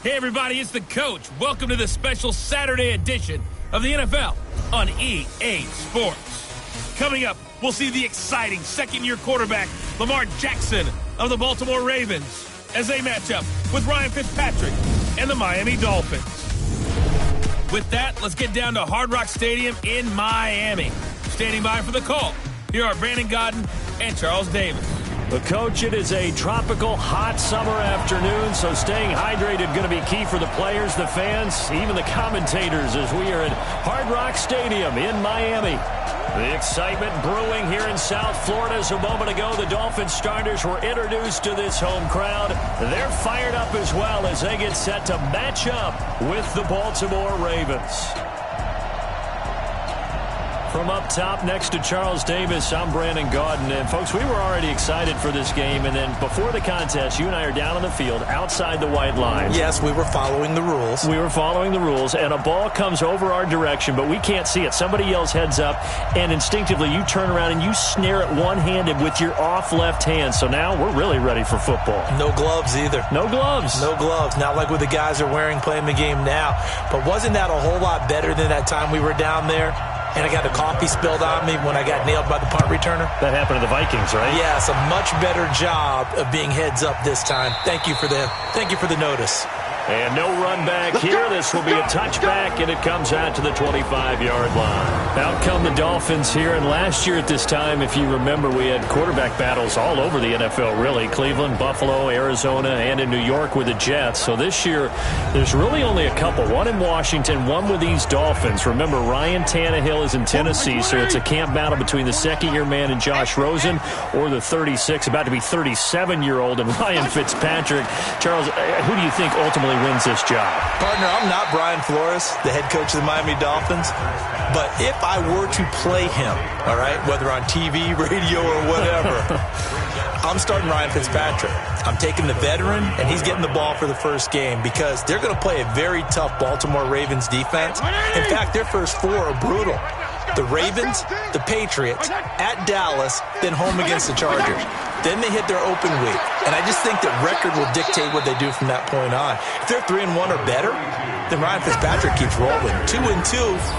Hey everybody, it's the coach. Welcome to the special Saturday edition of the NFL on EA Sports. Coming up, we'll see the exciting second-year quarterback Lamar Jackson of the Baltimore Ravens as they match up with Ryan Fitzpatrick and the Miami Dolphins. With that, let's get down to Hard Rock Stadium in Miami. Standing by for the call, here are Brandon Gaudin and Charles Davis. Well, Coach, it is a tropical, hot summer afternoon, so staying hydrated going to be key for the players, the fans, even the commentators as we are at Hard Rock Stadium in Miami. The excitement brewing here in South Florida. As a moment ago, the Dolphins starters were introduced to this home crowd. They're fired up as well as they get set to match up with the Baltimore Ravens. From up top next to Charles Davis, I'm Brandon Gaudin. And, folks, we were already excited for this game. And then before the contest, you and I are down on the field outside the white line. Yes, we were following the rules. We were following the rules, and a ball comes over our direction, but we can't see it. Somebody yells heads up, and instinctively you turn around and you snare it one-handed with your off left hand. So now we're really ready for football. No gloves either. No gloves. No gloves. Not like what the guys are wearing playing the game now. But wasn't that a whole lot better than that time we were down there? And I got the coffee spilled on me when I got nailed by the punt returner. That happened to the Vikings, right? Yes, a much better job of being heads up this time. Thank you for the notice. And no run back here. This will be a touchback, and it comes out to the 25-yard line. Out come the Dolphins here, and last year at this time, if you remember, we had quarterback battles all over the NFL, really. Cleveland, Buffalo, Arizona, and in New York with the Jets. So this year, there's really only a couple. One in Washington, one with these Dolphins. Remember, Ryan Tannehill is in Tennessee, so it's a camp battle between the second-year man and Josh Rosen or the 36, about to be 37-year-old, and Ryan Fitzpatrick. Charles, who do you think ultimately wins this job? Partner, I'm not Brian Flores, the head coach of the Miami Dolphins, but if I were to play him, all right, whether on TV, radio, or whatever, I'm starting Ryan Fitzpatrick. I'm taking the veteran, and he's getting the ball for the first game because they're going to play a very tough Baltimore Ravens defense. In fact, their first four are brutal. The Ravens, the Patriots, at Dallas, then home against the Chargers. Then they hit their open week. And I just think that record will dictate what they do from that point on. If they're 3-1 or better, then Ryan Fitzpatrick keeps rolling. 2-2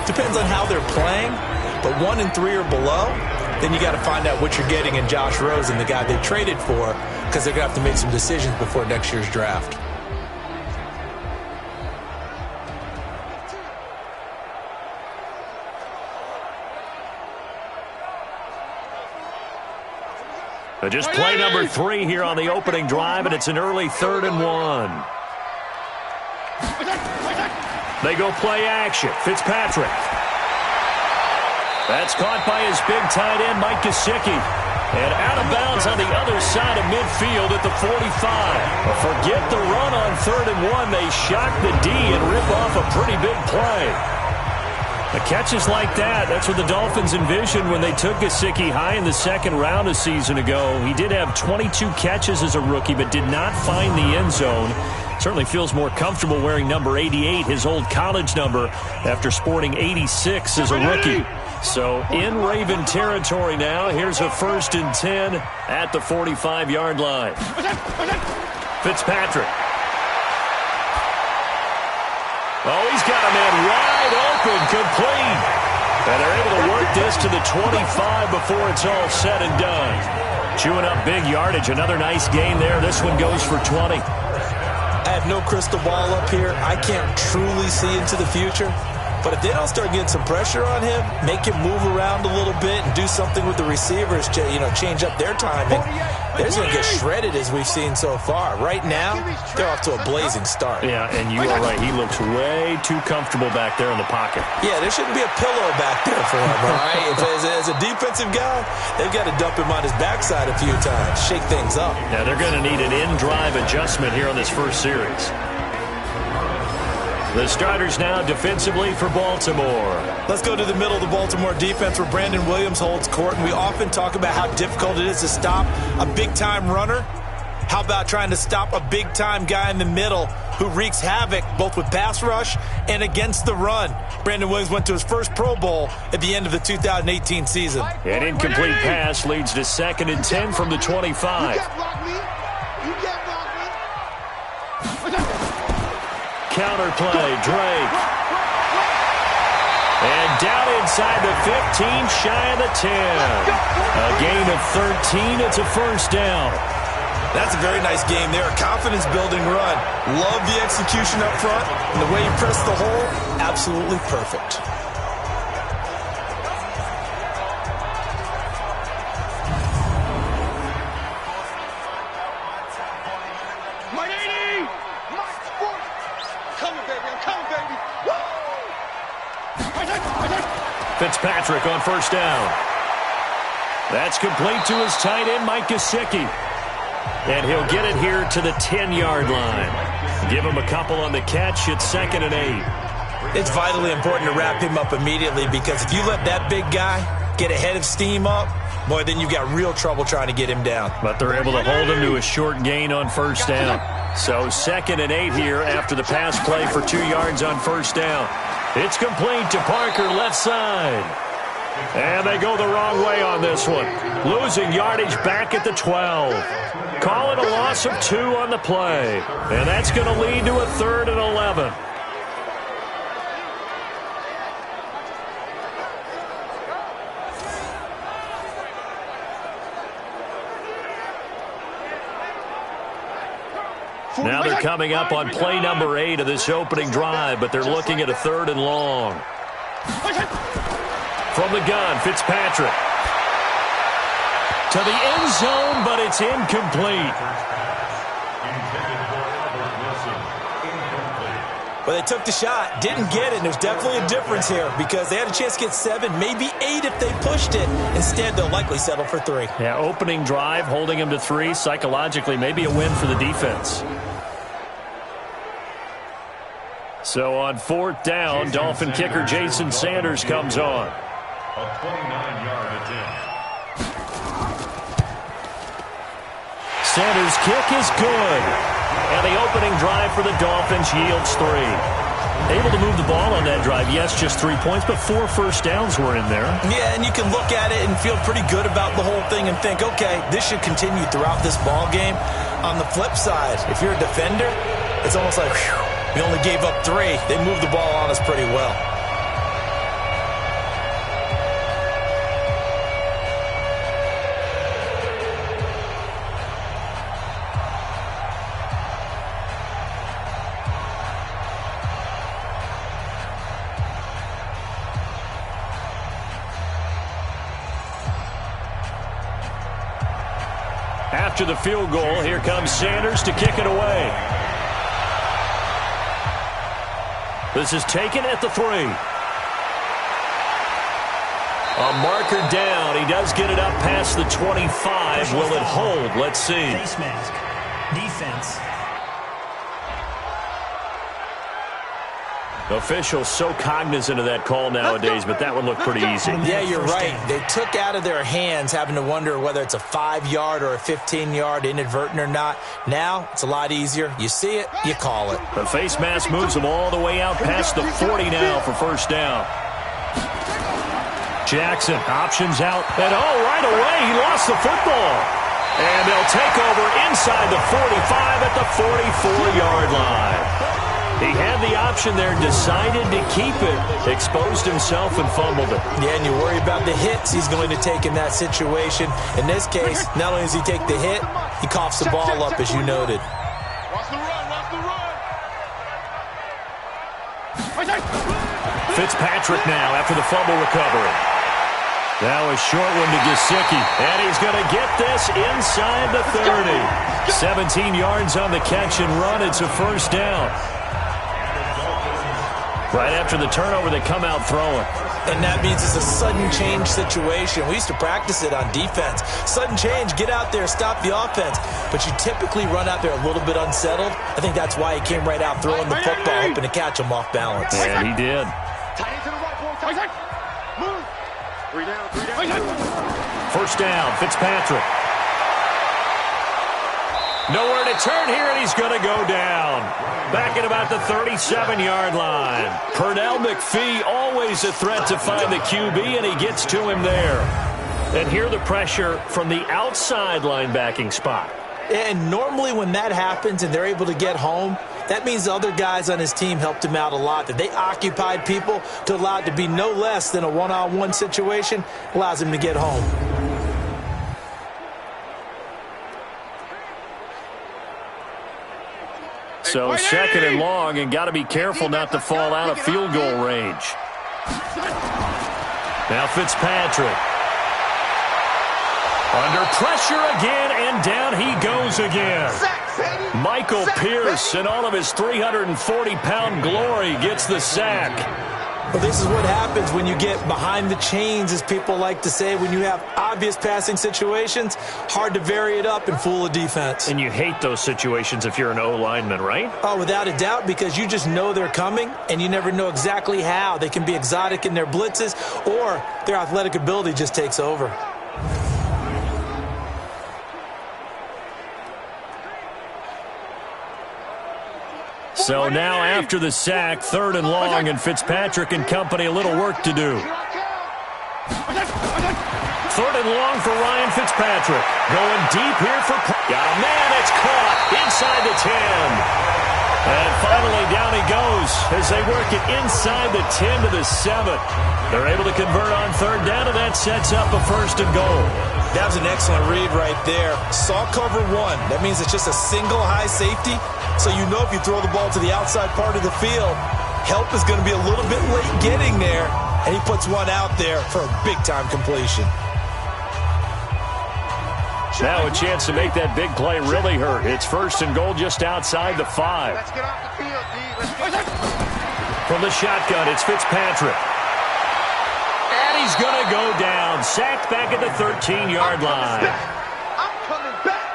depends on how they're playing. But 1-3 or below, then you got to find out what you're getting in Josh Rosen, the guy they traded for, because they're going to have to make some decisions before next year's draft. Just play number 3 here on the opening drive, and it's an early 3rd and 1. They go play action. Fitzpatrick. That's caught by his big tight end, Mike Gesicki. And out of bounds on the other side of midfield at the 45. Forget the run on 3rd and 1. They shock the D and rip off a pretty big play. The catches like that, that's what the Dolphins envisioned when they took Gesicki high in the second round a season ago. He did have 22 catches as a rookie, but did not find the end zone. Certainly feels more comfortable wearing number 88, his old college number, after sporting 86 as a rookie. So in Raven territory now, here's a 1st and 10 at the 45-yard line. Fitzpatrick. Oh, he's got a man wide open, complete. And they're able to work this to the 25 before it's all said and done. Chewing up big yardage. Another nice gain there. This one goes for 20. I have no crystal ball up here. I can't truly see into the future. But if they don't start getting some pressure on him, make him move around a little bit and do something with the receivers, change up their timing, they're just going to get shredded as we've seen so far. Right now, they're off to a blazing start. Yeah, and you are right. He looks way too comfortable back there in the pocket. Yeah, there shouldn't be a pillow back there for him, all right? As a defensive guy, they've got to dump him on his backside a few times, shake things up. Yeah, they're going to need an in-drive adjustment here on this first series. The starters now defensively for Baltimore. Let's go to the middle of the Baltimore defense where Brandon Williams holds court. And we often talk about how difficult it is to stop a big-time runner. How about trying to stop a big-time guy in the middle who wreaks havoc both with pass rush and against the run? Brandon Williams went to his first Pro Bowl at the end of the 2018 season. An incomplete pass leads to 2nd and 10 from the 25. counter play. Drake. And down inside the 15, shy of the 10. A gain of 13. It's a first down. That's a very nice game there. A confidence-building run. Love the execution up front. And the way he pressed the hole, absolutely perfect. Fitzpatrick on first down. That's complete to his tight end, Mike Gesicki. And he'll get it here to the 10-yard line. Give him a couple on the catch. It's 2nd and 8. It's vitally important to wrap him up immediately, because if you let that big guy get ahead of steam up, boy, then you've got real trouble trying to get him down. But they're able to hold him to a short gain on first down. So 2nd and 8 here after the pass play for 2 yards on first down. It's complete to Parker, left side. And they go the wrong way on this one. Losing yardage back at the 12. Call it a loss of 2 on the play. And that's going to lead to a 3rd and 11. Now they're coming up on play number 8 of this opening drive, but they're looking at a 3rd and long. From the gun, Fitzpatrick. To the end zone, but it's incomplete. Well, they took the shot, didn't get it, and there's definitely a difference here, because they had a chance to get 7, maybe 8 if they pushed it. Instead, they'll likely settle for 3. Yeah, opening drive, holding them to 3. Psychologically, maybe a win for the defense. So on 4th down, Dolphin kicker Jason Sanders comes on. A 29-yard attempt. Sanders' kick is good. And the opening drive for the Dolphins yields 3. Able to move the ball on that drive. Yes, just 3 points, but 4 first downs were in there. Yeah, and you can look at it and feel pretty good about the whole thing and think, okay, this should continue throughout this ball game. On the flip side, if you're a defender, it's almost like, whew, we only gave up 3. They moved the ball on us pretty well. After the field goal, here comes Sanders to kick it away. This is taken at the 3. A marker down. He does get it up past the 25. Will it hold? Let's see. Face mask. Defense. Officials so cognizant of that call nowadays, but that one looked pretty easy. Yeah, you're right. They took out of their hands having to wonder whether it's a 5-yard or a 15-yard, inadvertent or not. Now, it's a lot easier. You see it, you call it. The face mask moves them all the way out past the 40 now for first down. Jackson options out. And right away, he lost the football. And they'll take over inside the 45 at the 44-yard line. He had the option there, decided to keep it, exposed himself and fumbled it. Yeah, and you worry about the hits he's going to take in that situation. In this case, not only does he take the hit, he coughs the ball up, as you noted. Fitzpatrick now after the fumble recovery. That was short one to Gesicki, and he's going to get this inside the 30. 17 yards on the catch and run. It's a first down. Right after the turnover, they come out throwing. And that means it's a sudden change situation. We used to practice it on defense. Sudden change, get out there, stop the offense. But you typically run out there a little bit unsettled. I think that's why he came right out throwing the football, hoping to catch him off balance. And he did. First down, Fitzpatrick. Nowhere to turn here, and he's going to go down. Back at about the 37-yard line. Pernell McPhee, always a threat to find the QB, and he gets to him there. And here the pressure from the outside linebacking spot. And normally when that happens and they're able to get home, that means the other guys on his team helped him out a lot. That they occupied people to allow it to be no less than a one-on-one situation allows him to get home. So second and long, and got to be careful not to fall out of field goal range. Now Fitzpatrick. Under pressure again, and down he goes again. Michael Pierce, in all of his 340-pound glory, gets the sack. Well, this is what happens when you get behind the chains, as people like to say. When you have obvious passing situations, hard to vary it up and fool a defense. And you hate those situations if you're an O-lineman, right? Oh, without a doubt, because you just know they're coming, and you never know exactly how. They can be exotic in their blitzes, or their athletic ability just takes over. So now after the sack, third and long, and Fitzpatrick and company a little work to do. Third and long for Ryan Fitzpatrick. Going deep here for... Got a man, it's caught inside the 10. And finally down he goes as they work it inside the 10 to the 7. They're able to convert on third down, and that sets up a first and goal. That was an excellent read right there. Saw cover one. That means it's just a single high safety. So you know if you throw the ball to the outside part of the field, help is going to be a little bit late getting there. And he puts one out there for a big-time completion. Now a chance to make that big play really hurt. It's first and goal just outside the 5. Let's get off the field, D. Let's get From the shotgun, it's Fitzpatrick. And he's going to go down. Sacked back at the 13-yard line. I'm coming back.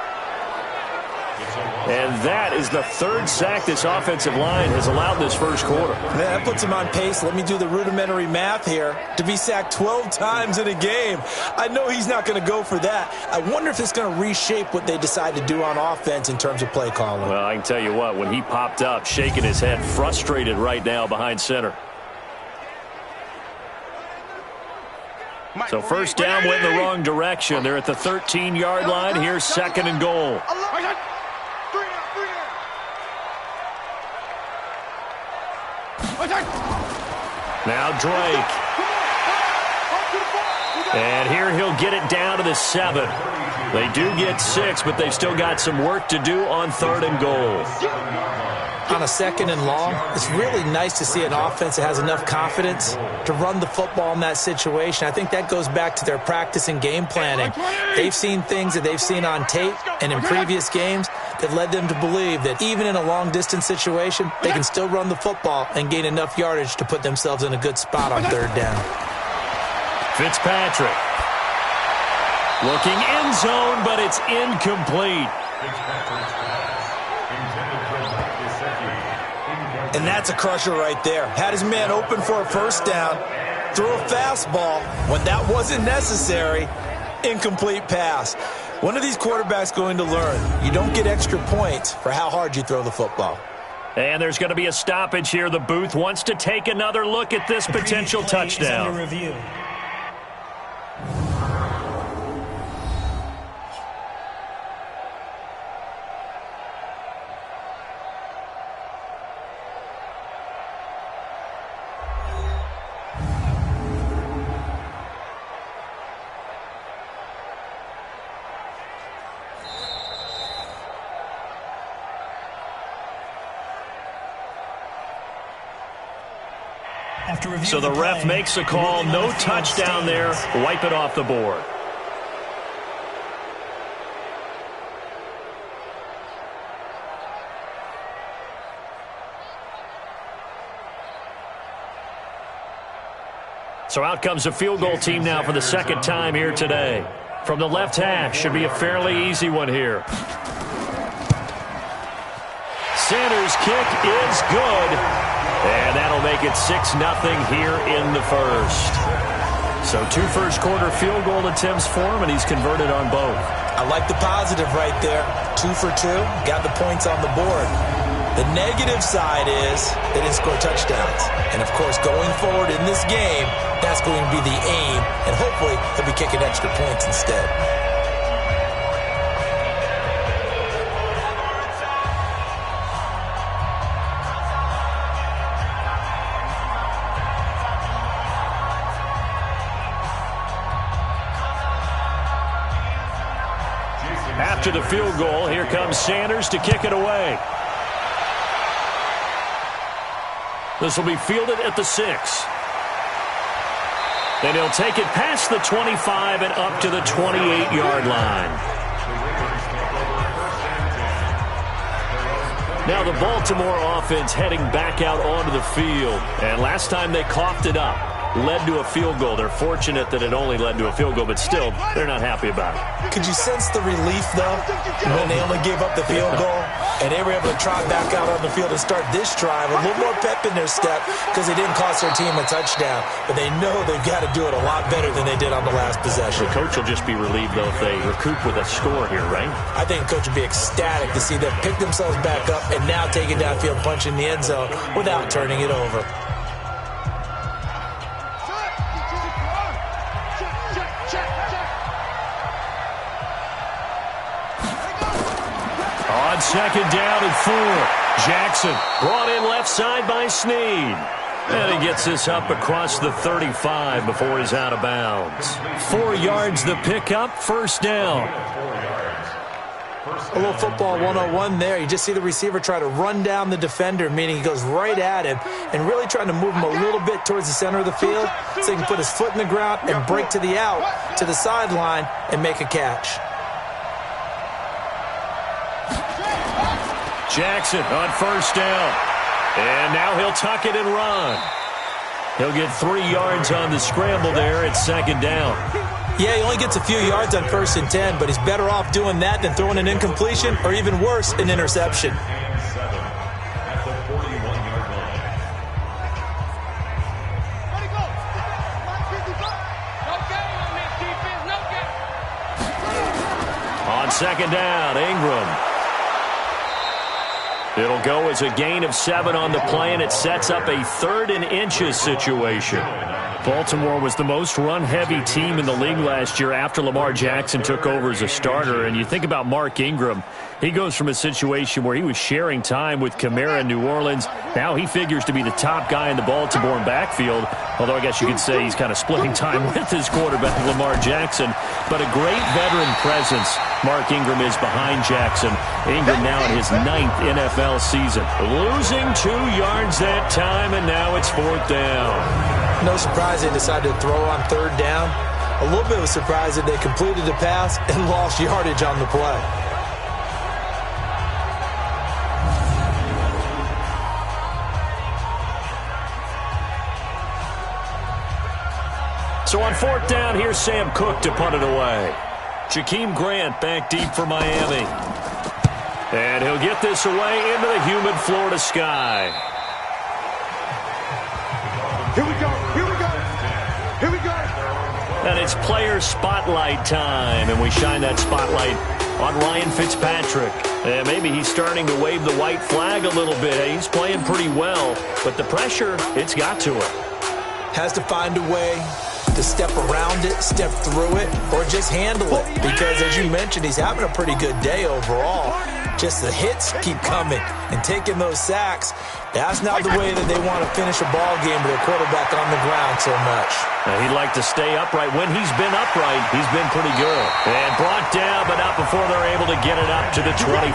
And that is the third sack this offensive line has allowed this first quarter. That puts him on pace. Let me do the rudimentary math here. To be sacked 12 times in a game. I know he's not going to go for that. I wonder if it's going to reshape what they decide to do on offense in terms of play calling. Well, I can tell you what, when he popped up, shaking his head, frustrated right now behind center. So first down went in the wrong direction. They're at the 13-yard line. Here's second and goal. Now Drake. And here he'll get it down to the 7. They do get 6, but they've still got some work to do on third and goal. On a second and long, it's really nice to see an offense that has enough confidence to run the football in that situation. I think that goes back to their practice and game planning. They've seen things that they've seen on tape and in previous games that led them to believe that even in a long-distance situation, they can still run the football and gain enough yardage to put themselves in a good spot on third down. Fitzpatrick. Looking end zone, but it's incomplete. And that's a crusher right there. Had his man open for a first down, threw a fastball when that wasn't necessary, incomplete pass. One of these quarterbacks going to learn, you don't get extra points for how hard you throw the football. And there's going to be a stoppage here. The booth wants to take another look at this potential touchdown. So the ref makes a call, no touchdown there, wipe it off the board. So out comes the field goal team now for the second time here today. From the left hash, should be a fairly easy one here. Sanders' kick is good. And that'll make it 6-0 here in the first. So 2 first-quarter field goal attempts for him, and he's converted on both. I like the positive right there. 2 for 2, got the points on the board. The negative side is they didn't score touchdowns. And, of course, going forward in this game, that's going to be the aim, and hopefully he'll be kicking extra points instead. after the field goal. Here comes Sanders to kick it away. This will be fielded at the 6. Then he'll take it past the 25 and up to the 28-yard line. Now the Baltimore offense heading back out onto the field. And last time they coughed it up, led to a field goal. They're fortunate that it only led to a field goal, but still, they're not happy about it. Could you sense the relief, though, when they only gave up the field goal? And they were able to trot back out on the field and start this drive. A little more pep in their step because they didn't cost their team a touchdown. But they know they've got to do it a lot better than they did on the last possession. The coach will just be relieved, though, if they recoup with a score here, right? I think the coach would be ecstatic to see them pick themselves back up and now take it downfield, punch in the end zone without turning it over. On second down and 4, Jackson brought in left side by Snead. And he gets this up across the 35 before he's out of bounds. 4 yards the pickup, first down. A little football 101 there. You just see the receiver try to run down the defender, meaning he goes right at him and really trying to move him a little bit towards the center of the field so he can put his foot in the ground and break to the out, to the sideline, and make a catch. Jackson on first down. And now he'll tuck it and run. He'll get 3 yards on the scramble there at second down. Yeah, he only gets a few yards on 1st and 10, but he's better off doing that than throwing an incompletion or even worse, an interception. On second down, Ingram. It'll go as a gain of 7 on the play, and it sets up a 3rd and inches situation. Baltimore was the most run-heavy team in the league last year after Lamar Jackson took over as a starter. And you think about Mark Ingram, he goes from a situation where he was sharing time with Kamara in New Orleans. Now he figures to be the top guy in the Baltimore backfield, although I guess you could say he's kind of splitting time with his quarterback, Lamar Jackson. But a great veteran presence Mark Ingram is behind Jackson. Ingram now in his 9th NFL season. Losing 2 yards that time, and now it's 4th down. No surprise they decided to throw on 3rd down. A little bit of a surprise that they completed the pass and lost yardage on the play. So on 4th down, here's Sam Cook to punt it away. Jakeem Grant back deep for Miami. And he'll get this away into the humid Florida sky. Here we go. Here we go. Here we go. And it's player spotlight time, and we shine that spotlight on Ryan Fitzpatrick. And maybe he's starting to wave the white flag a little bit. He's playing pretty well, but the pressure, it's got to him. Has to find a way to step around it, step through it, or just handle it. Because as you mentioned, he's having a pretty good day overall. Just the hits keep coming and taking those sacks. That's not the way that they want to finish a ball game with a quarterback on the ground so much. Now, he'd like to stay upright. When he's been upright, he's been pretty good. And brought down, but not before they're able to get it up to the 25.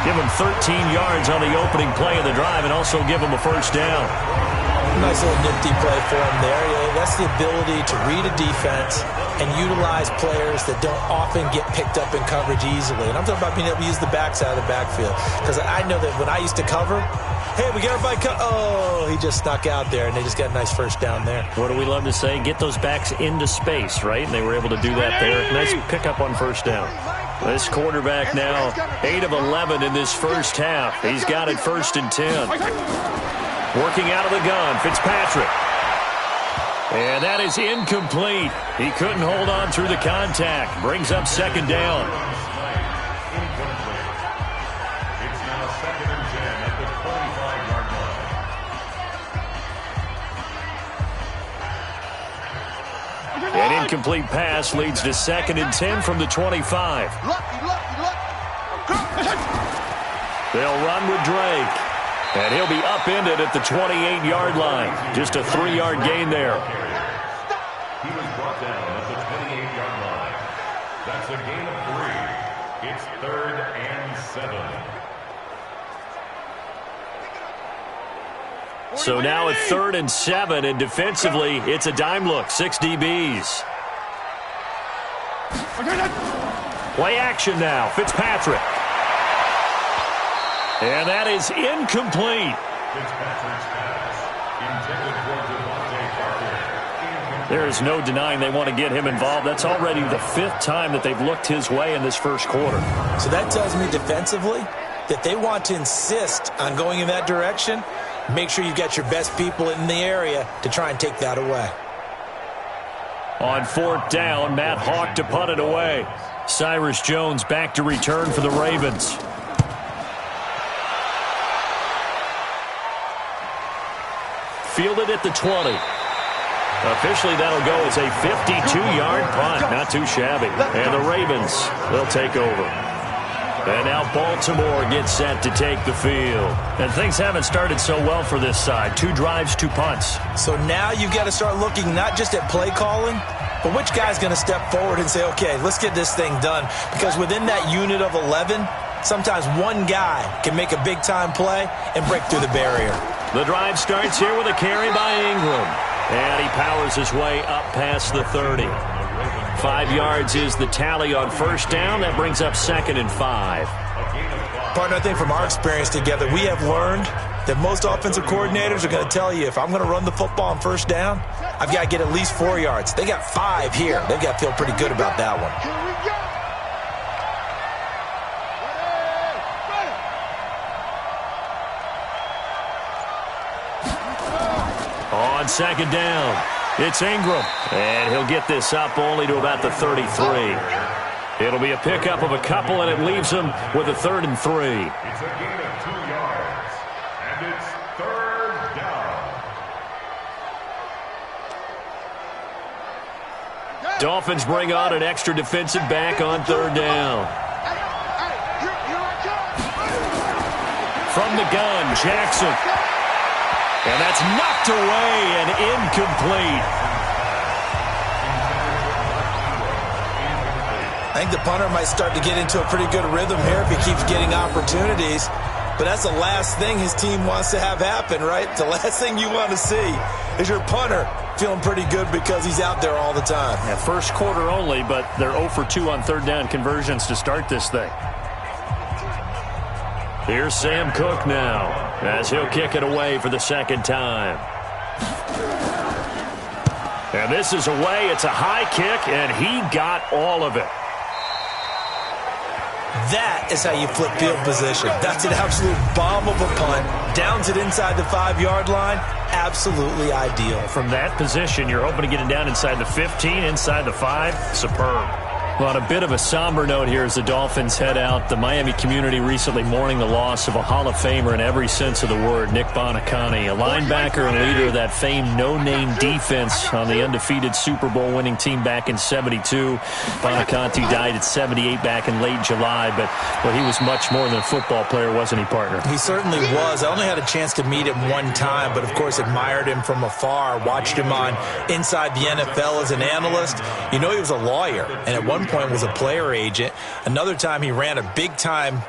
Give him 13 yards on the opening play of the drive and also give him a first down. Nice little nifty play for him there. Yeah, that's the ability to read a defense and utilize players that don't often get picked up in coverage easily. And I'm talking about being able to use the backside of the backfield. Because I know that when I used to cover, hey, we got everybody oh, he just snuck out there, and they just got a nice first down there. What do we love to say? Get those backs into space, right? And they were able to do that there. Nice pickup on first down. This quarterback now 8 of 11 in this first half. He's got it 1st and 10. Working out of the gun, Fitzpatrick. And that is incomplete. He couldn't hold on through the contact. Brings up 2nd down. It's now 2nd and 10 at the 25-yard line. An incomplete pass leads to 2nd and 10 from the 25. They'll run with Drake. And he'll be upended at the 28-yard line. Just a 3-yard gain there. He was brought down at the 28-yard line. That's a gain of 3. It's 3rd and 7. So now it's 3rd and 7, and defensively, it's a dime look. 6 DBs. Play action now. Fitzpatrick. And that is incomplete. Fitzpatrick's pass intended for Devontae Parker. There is no denying they want to get him involved. That's already the 5th time that they've looked his way in this first quarter. So that tells me defensively that they want to insist on going in that direction. Make sure you've got your best people in the area to try and take that away. On 4th down, Matt Hawk to punt it away. Cyrus Jones back to return for the Ravens. Fielded at the 20. Officially, that'll go as a 52-yard punt. Not too shabby. And the Ravens, they'll take over. And now Baltimore gets set to take the field. And things haven't started so well for this side. 2 drives, 2 punts. So now you've got to start looking not just at play calling, but which guy's going to step forward and say, okay, let's get this thing done. Because within that unit of 11, sometimes one guy can make a big-time play and break through the barrier. The drive starts here with a carry by Ingram. And he powers his way up past the 30. 5 yards is the tally on 1st down. That brings up 2nd and 5. Partner, I think from our experience together, we have learned that most offensive coordinators are going to tell you, if I'm going to run the football on 1st down, I've got to get at least 4 yards. They got 5 here. They've got to feel pretty good about that one. On 2nd down, it's Ingram. And he'll get this up only to about the 33. It'll be a pickup of a couple, and it leaves him with a 3rd and 3. It's a gain of 2 yards, and it's 3rd down. Dolphins bring on an extra defensive back on 3rd down. From the gun, Jackson. And that's knocked away and incomplete. I think the punter might start to get into a pretty good rhythm here if he keeps getting opportunities. But that's the last thing his team wants to have happen, right? The last thing you want to see is your punter feeling pretty good because he's out there all the time. Yeah, first quarter only, but they're 0 for 2 on 3rd down conversions to start this thing. Here's Sam Cook now, as he'll kick it away for the 2nd time. And this is away. It's a high kick, and he got all of it. That is how you flip field position. That's an absolute bomb of a punt. Downs it inside the 5-yard line. Absolutely ideal. From that position, you're hoping to get it down inside the 15, inside the 5. Superb. Well, on a bit of a somber note here as the Dolphins head out, the Miami community recently mourning the loss of a Hall of Famer in every sense of the word, Nick Bonacani, a linebacker and leader of that famed no-name defense on the undefeated Super Bowl winning team back in '72. Bonacanti died at 78 back in late July, but well, he was much more than a football player, wasn't he, partner? He certainly was. I only had a chance to meet him one time, but of course admired him from afar, watched him on Inside the NFL as an analyst. You know, he was a lawyer, and at one point was a player agent. Another time he ran a big-time,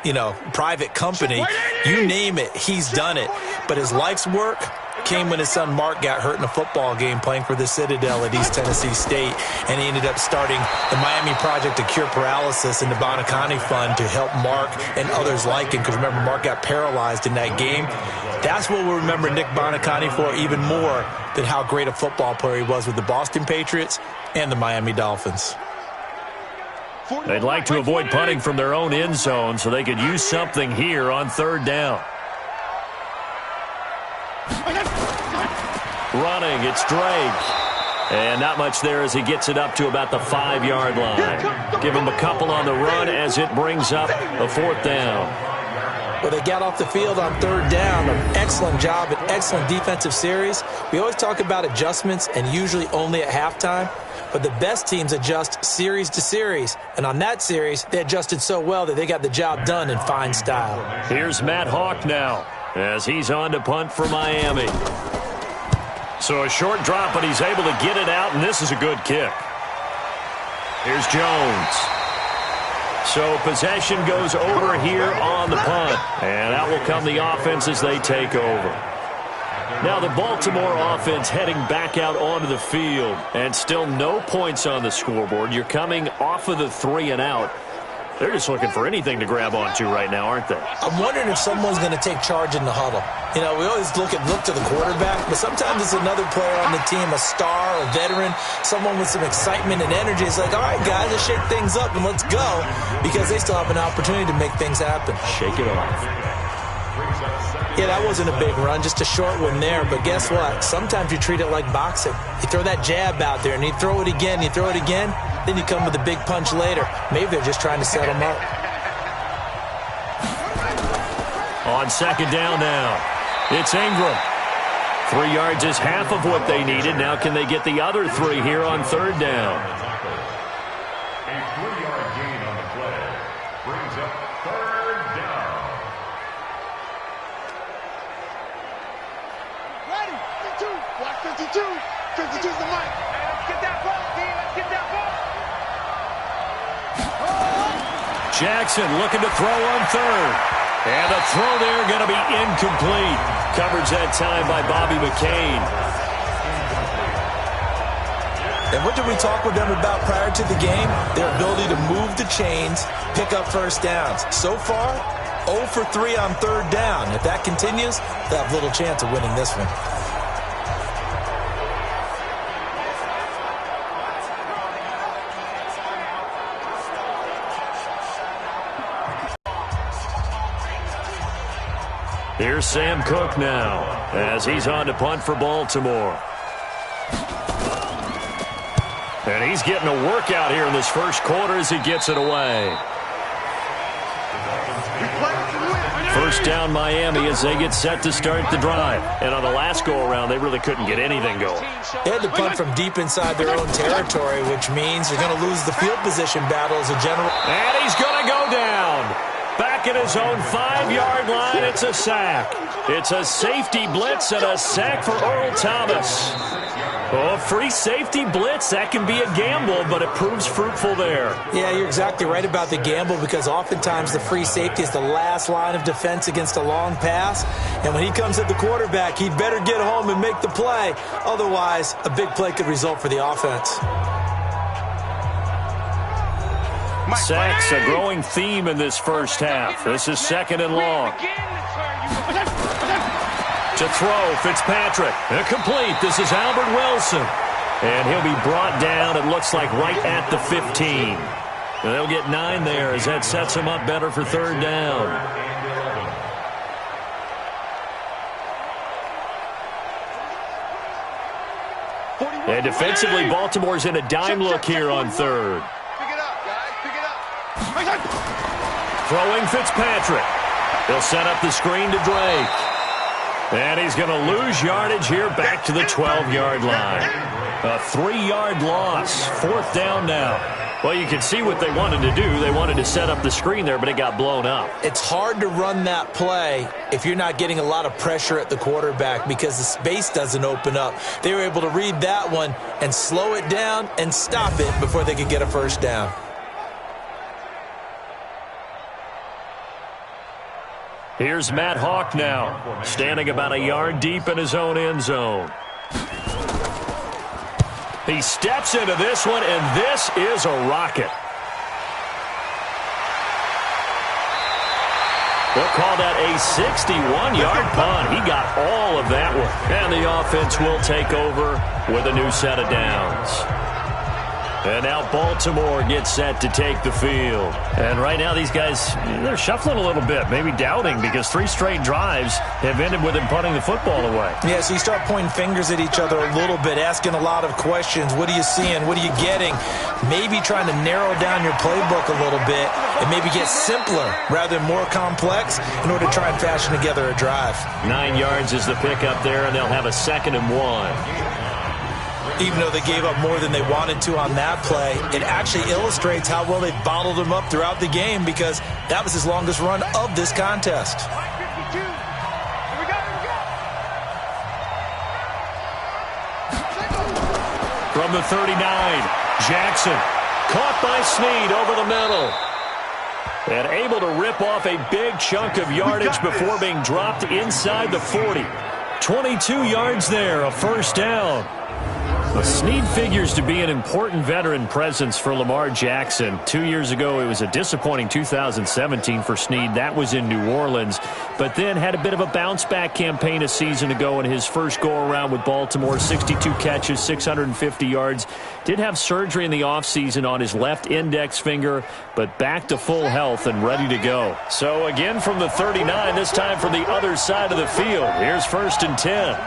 private company. You name it, he's done it. But his life's work came when his son Mark got hurt in a football game playing for the Citadel at East Tennessee State, and he ended up starting the Miami Project to Cure Paralysis and the Bonacani Fund to help Mark and others like him, because remember, Mark got paralyzed in that game. That's what we'll remember Nick Bonacani for, even more than how great a football player he was with the Boston Patriots and the Miami Dolphins. They'd like to avoid punting from their own end zone so they could use something here on 3rd down. Running, it's Drake. And not much there as he gets it up to about the 5-yard line. Give him a couple on the run as it brings up a 4th down. Well, they got off the field on 3rd down. An excellent job, an excellent defensive series. We always talk about adjustments and usually only at halftime. But the best teams adjust series to series. And on that series, they adjusted so well that they got the job done in fine style. Here's Matt Hawk now as he's on to punt for Miami. So a short drop, but he's able to get it out, and this is a good kick. Here's Jones. So possession goes over here on the punt. And out will come the offense as they take over. Now the Baltimore offense heading back out onto the field. And still no points on the scoreboard. You're coming off of the 3 and out. They're just looking for anything to grab onto right now, aren't they? I'm wondering if someone's going to take charge in the huddle. You know, we always look to the quarterback, but sometimes it's another player on the team, a star, a veteran, someone with some excitement and energy. It's like, all right, guys, let's shake things up and let's go, because they still have an opportunity to make things happen. Shake it off. Yeah, that wasn't a big run, just a short one there. But guess what? Sometimes you treat it like boxing. You throw that jab out there, and you throw it again, then you come with a big punch later. Maybe they're just trying to set them up. On second down now, it's Ingram. 3 yards is half of what they needed. Now can they get the other 3 here on third down? A 3-yard gain on the play brings up third down. Ready, 52, block 52. 52's the mic. Hey, let's get that ball, D. Let's get that ball. Jackson looking to throw on third. And the throw there going to be incomplete. Coverage that time by Bobby McCain. And what did we talk with them about prior to the game? Their ability to move the chains, pick up first downs. So far, 0 for 3 on third down. If that continues, they'll have little chance of winning this one. Here's Sam Cook now as he's on to punt for Baltimore. And he's getting a workout here in this first quarter as he gets it away. First down Miami as they get set to start the drive. And on the last go-around, they really couldn't get anything going. They had to punt from deep inside their own territory, which means they're going to lose the field position battle as a general. And he's going to go down. Back at his own 5-yard line, it's a sack. It's a safety blitz and a sack for Earl Thomas. Oh, free safety blitz, that can be a gamble, but it proves fruitful there. Yeah, you're exactly right about the gamble, because oftentimes the free safety is the last line of defense against a long pass. And when he comes at the quarterback, he'd better get home and make the play. Otherwise, a big play could result for the offense. Sacks, a growing theme in this first half. This is second and long. To throw, Fitzpatrick. Incomplete. This is Albert Wilson. And he'll be brought down, it looks like, right at the 15. And they'll get 9 there as that sets him up better for third down. And defensively, Baltimore's in a dime look here on third. Throwing Fitzpatrick. He'll set up the screen to Drake. And he's going to lose yardage here back to the 12-yard line. A 3-yard loss. Fourth down now. Well, you can see what they wanted to do. They wanted to set up the screen there, but it got blown up. It's hard to run that play if you're not getting a lot of pressure at the quarterback, because the space doesn't open up. They were able to read that one and slow it down and stop it before they could get a first down. Here's Matt Hawk now, standing about a yard deep in his own end zone. He steps into this one, and this is a rocket. They'll call that a 61-yard punt. He got all of that one. And the offense will take over with a new set of downs. And now Baltimore gets set to take the field. And right now these guys, they're shuffling a little bit, maybe doubting, because 3 straight drives have ended with them punting the football away. Yeah, so you start pointing fingers at each other a little bit, asking a lot of questions. What are you seeing? What are you getting? Maybe trying to narrow down your playbook a little bit and maybe get simpler rather than more complex in order to try and fashion together a drive. 9 yards is the pickup there, and they'll have a 2nd and 1. Even though they gave up more than they wanted to on that play, it actually illustrates how well they bottled them up throughout the game, because that was his longest run of this contest. From the 39, Jackson caught by Snead over the middle. And able to rip off a big chunk of yardage before being dropped inside the 40. 22 yards there, a first down. Well, Snead figures to be an important veteran presence for Lamar Jackson. 2 years ago, it was a disappointing 2017 for Snead. That was in New Orleans. But then had a bit of a bounce-back campaign a season ago in his first go-around with Baltimore. 62 catches, 650 yards. Did have surgery in the offseason on his left index finger, but back to full health and ready to go. So again from the 39, this time from the other side of the field. Here's 1st and 10.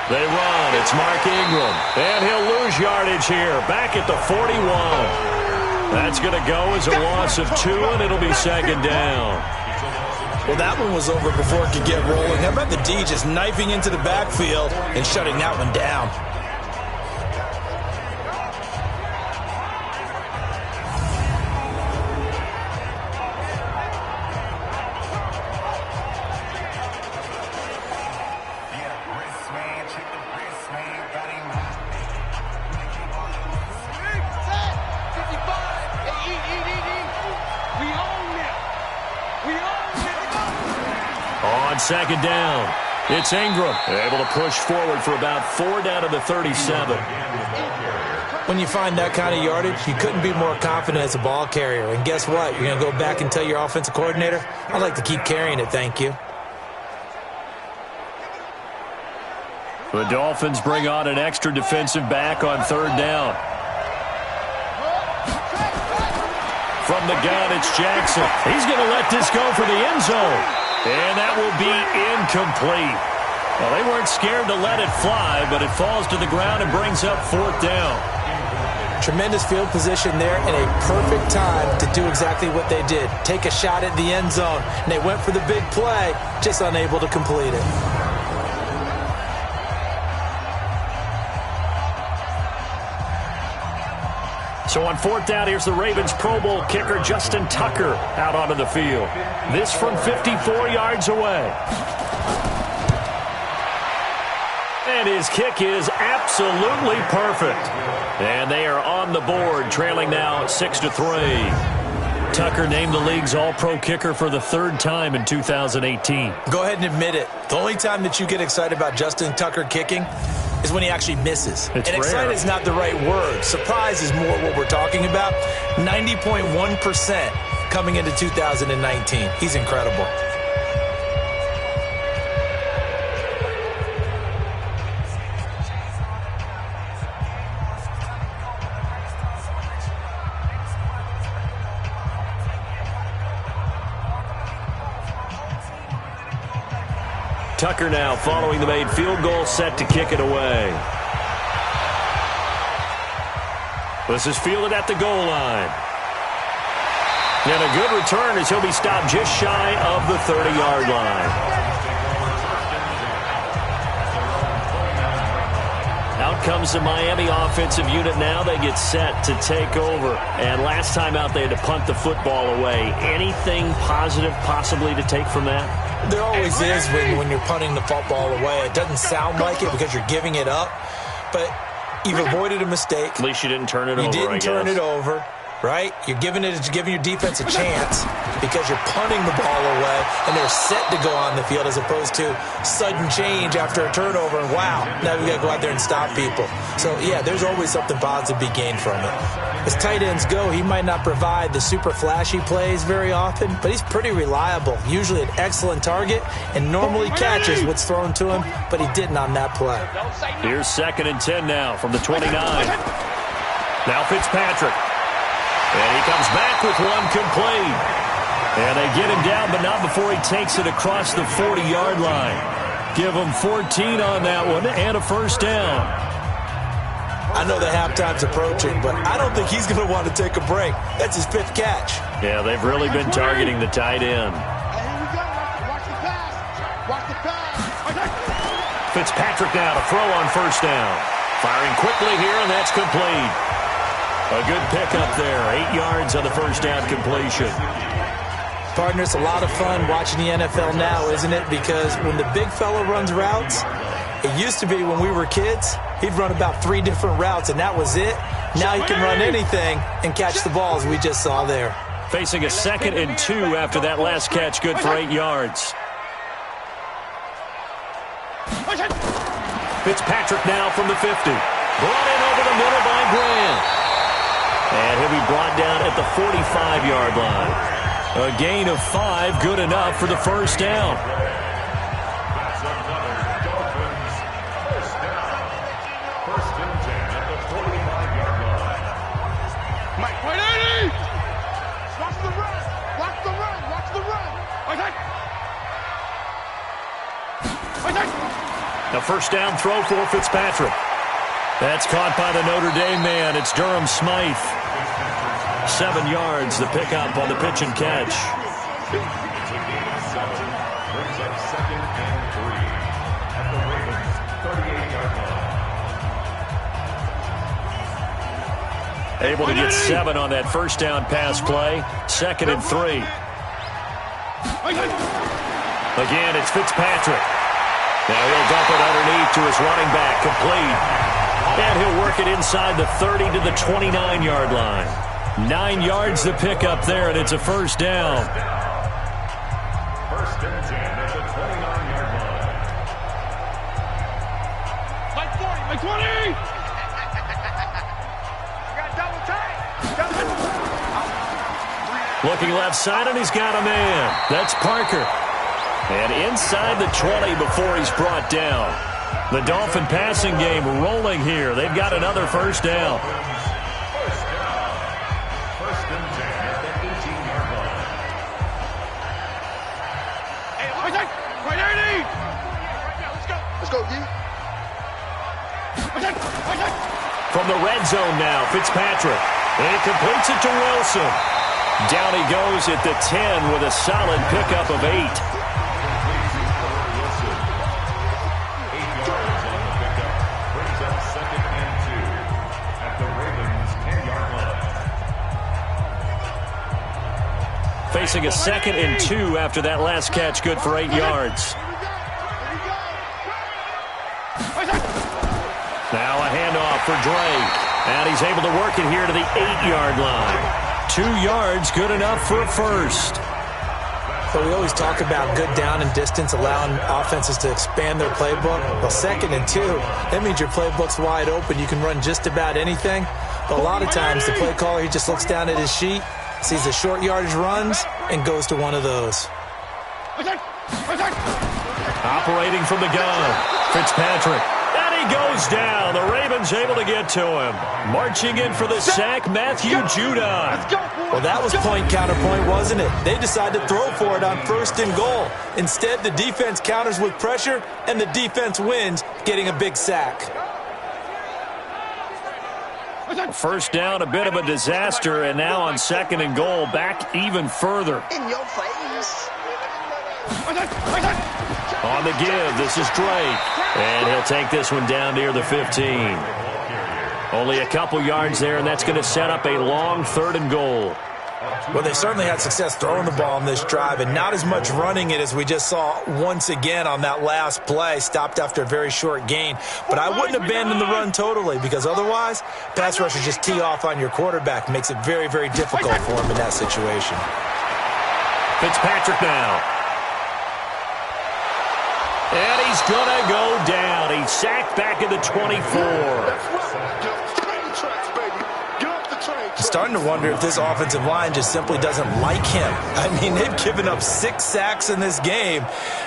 They run. It's Mark Ingram. And he'll lose yardage here. Back at the 41. That's going to go as a loss of 2, and it'll be 2nd down. Well, that one was over before it could get rolling. How about the D just knifing into the backfield and shutting that one down? On 2nd down, it's Ingram. Able to push forward for about 4 down to the 37. When you find that kind of yardage, you couldn't be more confident as a ball carrier. And guess what? You're going to go back and tell your offensive coordinator, I'd like to keep carrying it, thank you. The Dolphins bring on an extra defensive back on 3rd down. From the gun, it's Jackson. He's going to let this go for the end zone. And that will be incomplete. Well, they weren't scared to let it fly, but it falls to the ground and brings up 4th down. Tremendous field position there and a perfect time to do exactly what they did. Take a shot at the end zone. And they went for the big play, just unable to complete it. So on 4th down, here's the Ravens Pro Bowl kicker Justin Tucker out onto the field. This from 54 yards away. And his kick is absolutely perfect. And they are on the board, trailing now 6-3. Tucker named the league's all-pro kicker for the 3rd time in 2018. Go ahead and admit it. The only time that you get excited about Justin Tucker kicking is when he actually misses. It's and excited rare. is not the right word. Surprise is more what we're talking about. 90.1% coming into 2019. He's incredible. Tucker now following the made field goal, set to kick it away. This is fielded at the goal line. And a good return as he'll be stopped just shy of the 30-yard line. Out comes the Miami offensive unit now. They get set to take over. And last time out, they had to punt the football away. Anything positive possibly to take from that? There always is when you're punting the football away. It doesn't sound like it because you're giving it up, but you've avoided a mistake. At least you didn't turn it over, You didn't turn it over, right? You're giving your defense a chance because you're punting the ball away, and they're set to go on the field as opposed to sudden change after a turnover, and wow, now we got to go out there and stop people. So, yeah, there's always something positive to be gained from it. As tight ends go, he might not provide the super flashy plays very often, but he's pretty reliable, usually an excellent target, and normally catches what's thrown to him, but he didn't on that play. Here's 2nd and 10 now from the 29. Now Fitzpatrick. And he comes back with one complete. And they get him down, but not before he takes it across the 40-yard line. Give him 14 on that one and a first down. I know the halftime's approaching, but I don't think he's going to want to take a break. That's his 5th catch. Yeah, they've really been targeting the tight end. Fitzpatrick now to throw on first down. Firing quickly here, and that's complete. A good pickup there. 8 yards on the first down completion. Partner, it's a lot of fun watching the NFL now, isn't it? Because when the big fella runs routes, it used to be when we were kids, he'd run about 3 different routes, and that was it. Now he can run anything and catch the balls we just saw there. Facing a 2nd and 2 after that last catch, good for 8 yards. Fitzpatrick now from the 50. Brought in over the middle by Grant. And he'll be brought down at the 45-yard line. A gain of 5, good enough for the first down. That's another Dolphins first down. First and 10 at the 45-yard line. Mike, 180! Watch the run! Watch the run! Watch the run! The first down throw for Fitzpatrick. That's caught by the Notre Dame man. It's Durham Smythe. 7 yards, the pickup on the pitch and catch. It's a gain of 7. Brings up 2nd and 3 at the Ravens 38-yard line. Able to get 7 on that first down pass play. 2nd and 3. Again, it's Fitzpatrick. Now he'll dump it underneath to his running back, complete. And he'll work it inside the 30 to the 29-yard line. 9 yards to pick up there, and it's a first down. First and 10 at the 29-yard line. Mike 40, Mike 20! Got double tight! Looking left side, and he's got a man. That's Parker. And inside the 20 before he's brought down. The Dolphin passing game rolling here. They've got another first down. First and 10 at the 18-yard line. Hey, right 80! Let's go, D. From the red zone now, Fitzpatrick. And he completes it to Wilson. Down he goes at the 10 with a solid pickup of 8. Facing a 2nd and 2 after that last catch, good for 8 yards. Now a handoff for Drake. And he's able to work it here to the 8-yard line. 2 yards, good enough for a first. So we always talk about good down and distance, allowing offenses to expand their playbook. Well, 2nd and 2, that means your playbook's wide open. You can run just about anything. But a lot of times the play caller, he just looks down at his sheet, sees the short yardage runs, and goes to one of those. Operating from the gun, Fitzpatrick. And he goes down. The Ravens able to get to him. Marching in for the sack, Matthew Judon. Well, that was point counterpoint, wasn't it? They decided to throw for it on 1st and goal. Instead, the defense counters with pressure, and the defense wins, getting a big sack. First down, a bit of a disaster, and now on 2nd and goal, back even further. In your face. On the give, this is Drake. And he'll take this one down near the 15. Only a couple yards there, and that's going to set up a long 3rd and goal. Well, they certainly had success throwing the ball on this drive, and not as much running it as we just saw once again on that last play, stopped after a very short gain. But I wouldn't abandon the run totally, because otherwise, pass rushers just tee off on your quarterback. Makes it very, very difficult for him in that situation. Fitzpatrick now. And he's going to go down. He's sacked back at the 24. I'm starting to wonder if this offensive line just simply doesn't like him. I mean, they've given up 6 sacks in this game.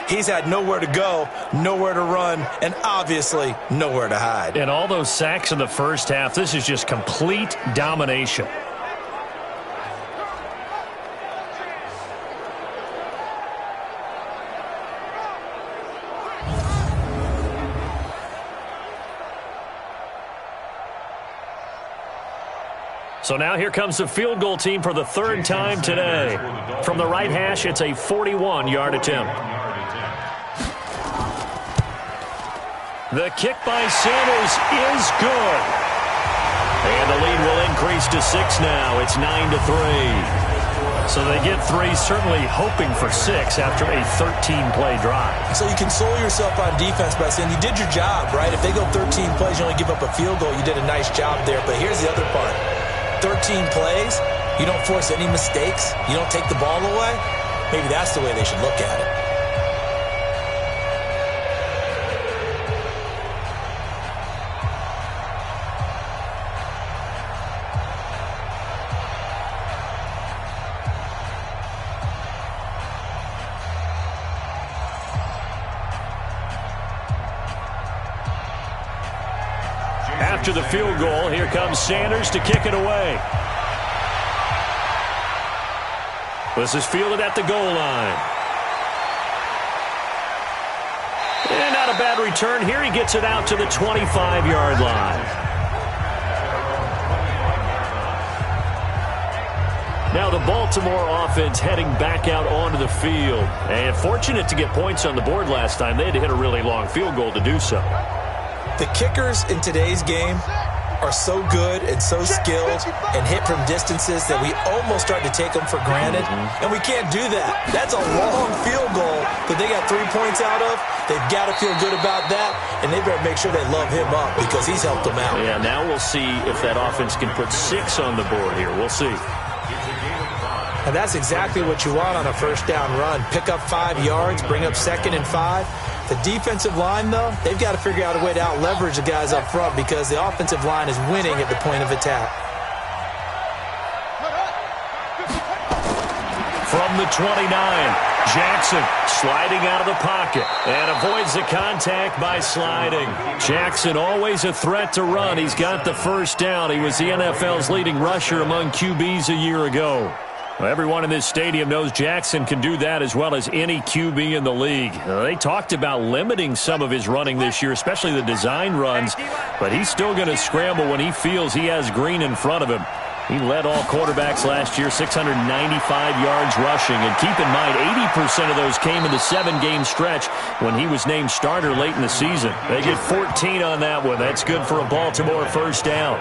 He's had nowhere to go, nowhere to run, and obviously nowhere to hide. And all those sacks in the first half, this is just complete domination. So now here comes the field goal team for the 3rd time today. From the right hash, it's a 41-yard attempt. The kick by Sanders is good. And the lead will increase to 6 now. It's 9-3. So they get 3, certainly hoping for 6 after a 13-play drive. So you console yourself on defense by saying you did your job, right? If they go 13 plays, you only give up a field goal, you did a nice job there. But here's the other part. 13 plays, You don't force any mistakes. You don't take the ball away. Maybe that's the way they should look at it. After the field goal, here comes Sanders to kick it away. This is fielded at the goal line. And not a bad return here. He gets it out to the 25-yard line. Now the Baltimore offense heading back out onto the field. And fortunate to get points on the board last time. They had to hit a really long field goal to do so. The kickers in today's game are so good and so skilled and hit from distances that we almost start to take them for granted. And we can't do that. That's a long field goal that they got 3 points out of. They've got to feel good about that, and they better make sure they love him up because he's helped them out. Yeah, now we'll see if that offense can put 6 on the board here. We'll see. And that's exactly what you want on a first down run. Pick up 5 yards, bring up 2nd and 5. The defensive line, though, they've got to figure out a way to out-leverage the guys up front because the offensive line is winning at the point of attack. From the 29, Jackson sliding out of the pocket and avoids the contact by sliding. Jackson always a threat to run. He's got the first down. He was the NFL's leading rusher among QBs a year ago. Well, everyone in this stadium knows Jackson can do that as well as any QB in the league. They talked about limiting some of his running this year, especially the design runs, but he's still going to scramble when he feels he has green in front of him. He led all quarterbacks last year, 695 yards rushing. And keep in mind, 80% of those came in the 7-game stretch when he was named starter late in the season. They get 14 on that one. That's good for a Baltimore first down.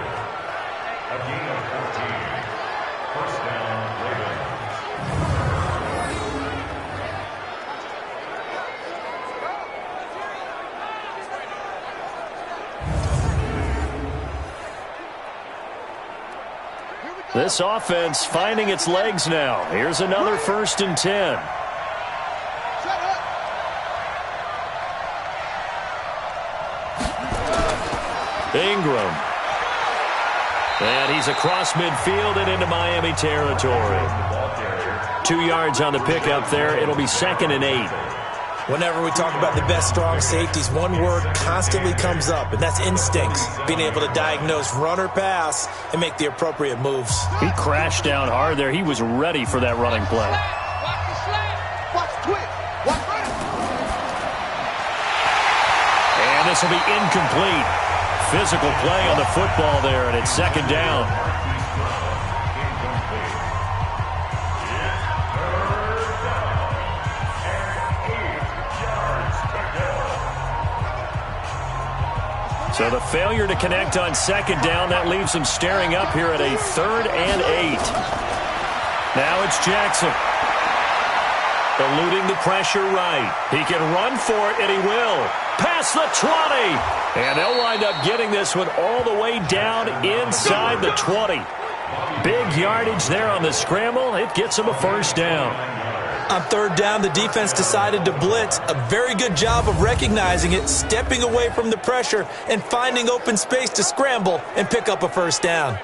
This offense finding its legs now. Here's another 1st and 10. Ingram. And he's across midfield and into Miami territory. 2 yards on the pickup there. It'll be 2nd and 8. Whenever we talk about the best strong safeties, one word constantly comes up, and that's instincts. Being able to diagnose run or pass and make the appropriate moves. He crashed down hard there. He was ready for that running play. And this will be incomplete. Physical play on the football there, and it's 2nd down. So the failure to connect on 2nd down, that leaves him staring up here at a 3rd and 8. Now it's Jackson. Eluding the pressure right. He can run for it, and he will. Past the 20. And they'll wind up getting this one all the way down inside the 20. Big yardage there on the scramble. It gets him a first down. On 3rd down, the defense decided to blitz. A very good job of recognizing it, stepping away from the pressure, and finding open space to scramble and pick up a first down.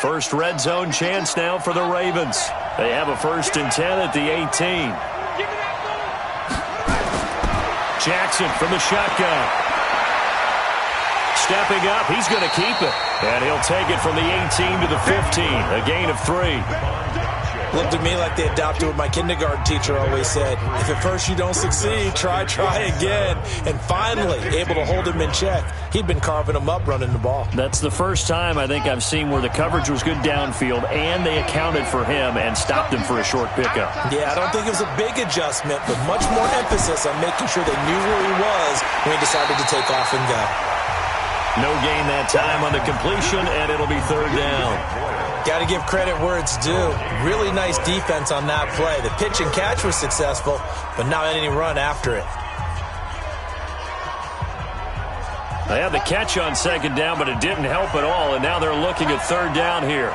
First red zone chance now for the Ravens. They have a 1st and 10 at the 18. Jackson from the shotgun. Stepping up, he's going to keep it. And he'll take it from the 18 to the 15, a gain of 3. Looked at me like they adopted what my kindergarten teacher always said. If at first you don't succeed, try again. And finally, able to hold him in check. He'd been carving him up running the ball. That's the first time I think I've seen where the coverage was good downfield and they accounted for him and stopped him for a short pickup. Yeah, I don't think it was a big adjustment, but much more emphasis on making sure they knew where he was when he decided to take off and go. No gain that time on the completion, and it'll be 3rd down. Got to give credit where it's due. Really nice defense on that play. The pitch and catch was successful, but not any run after it. They had the catch on second down, but it didn't help at all, and now they're looking at third down here.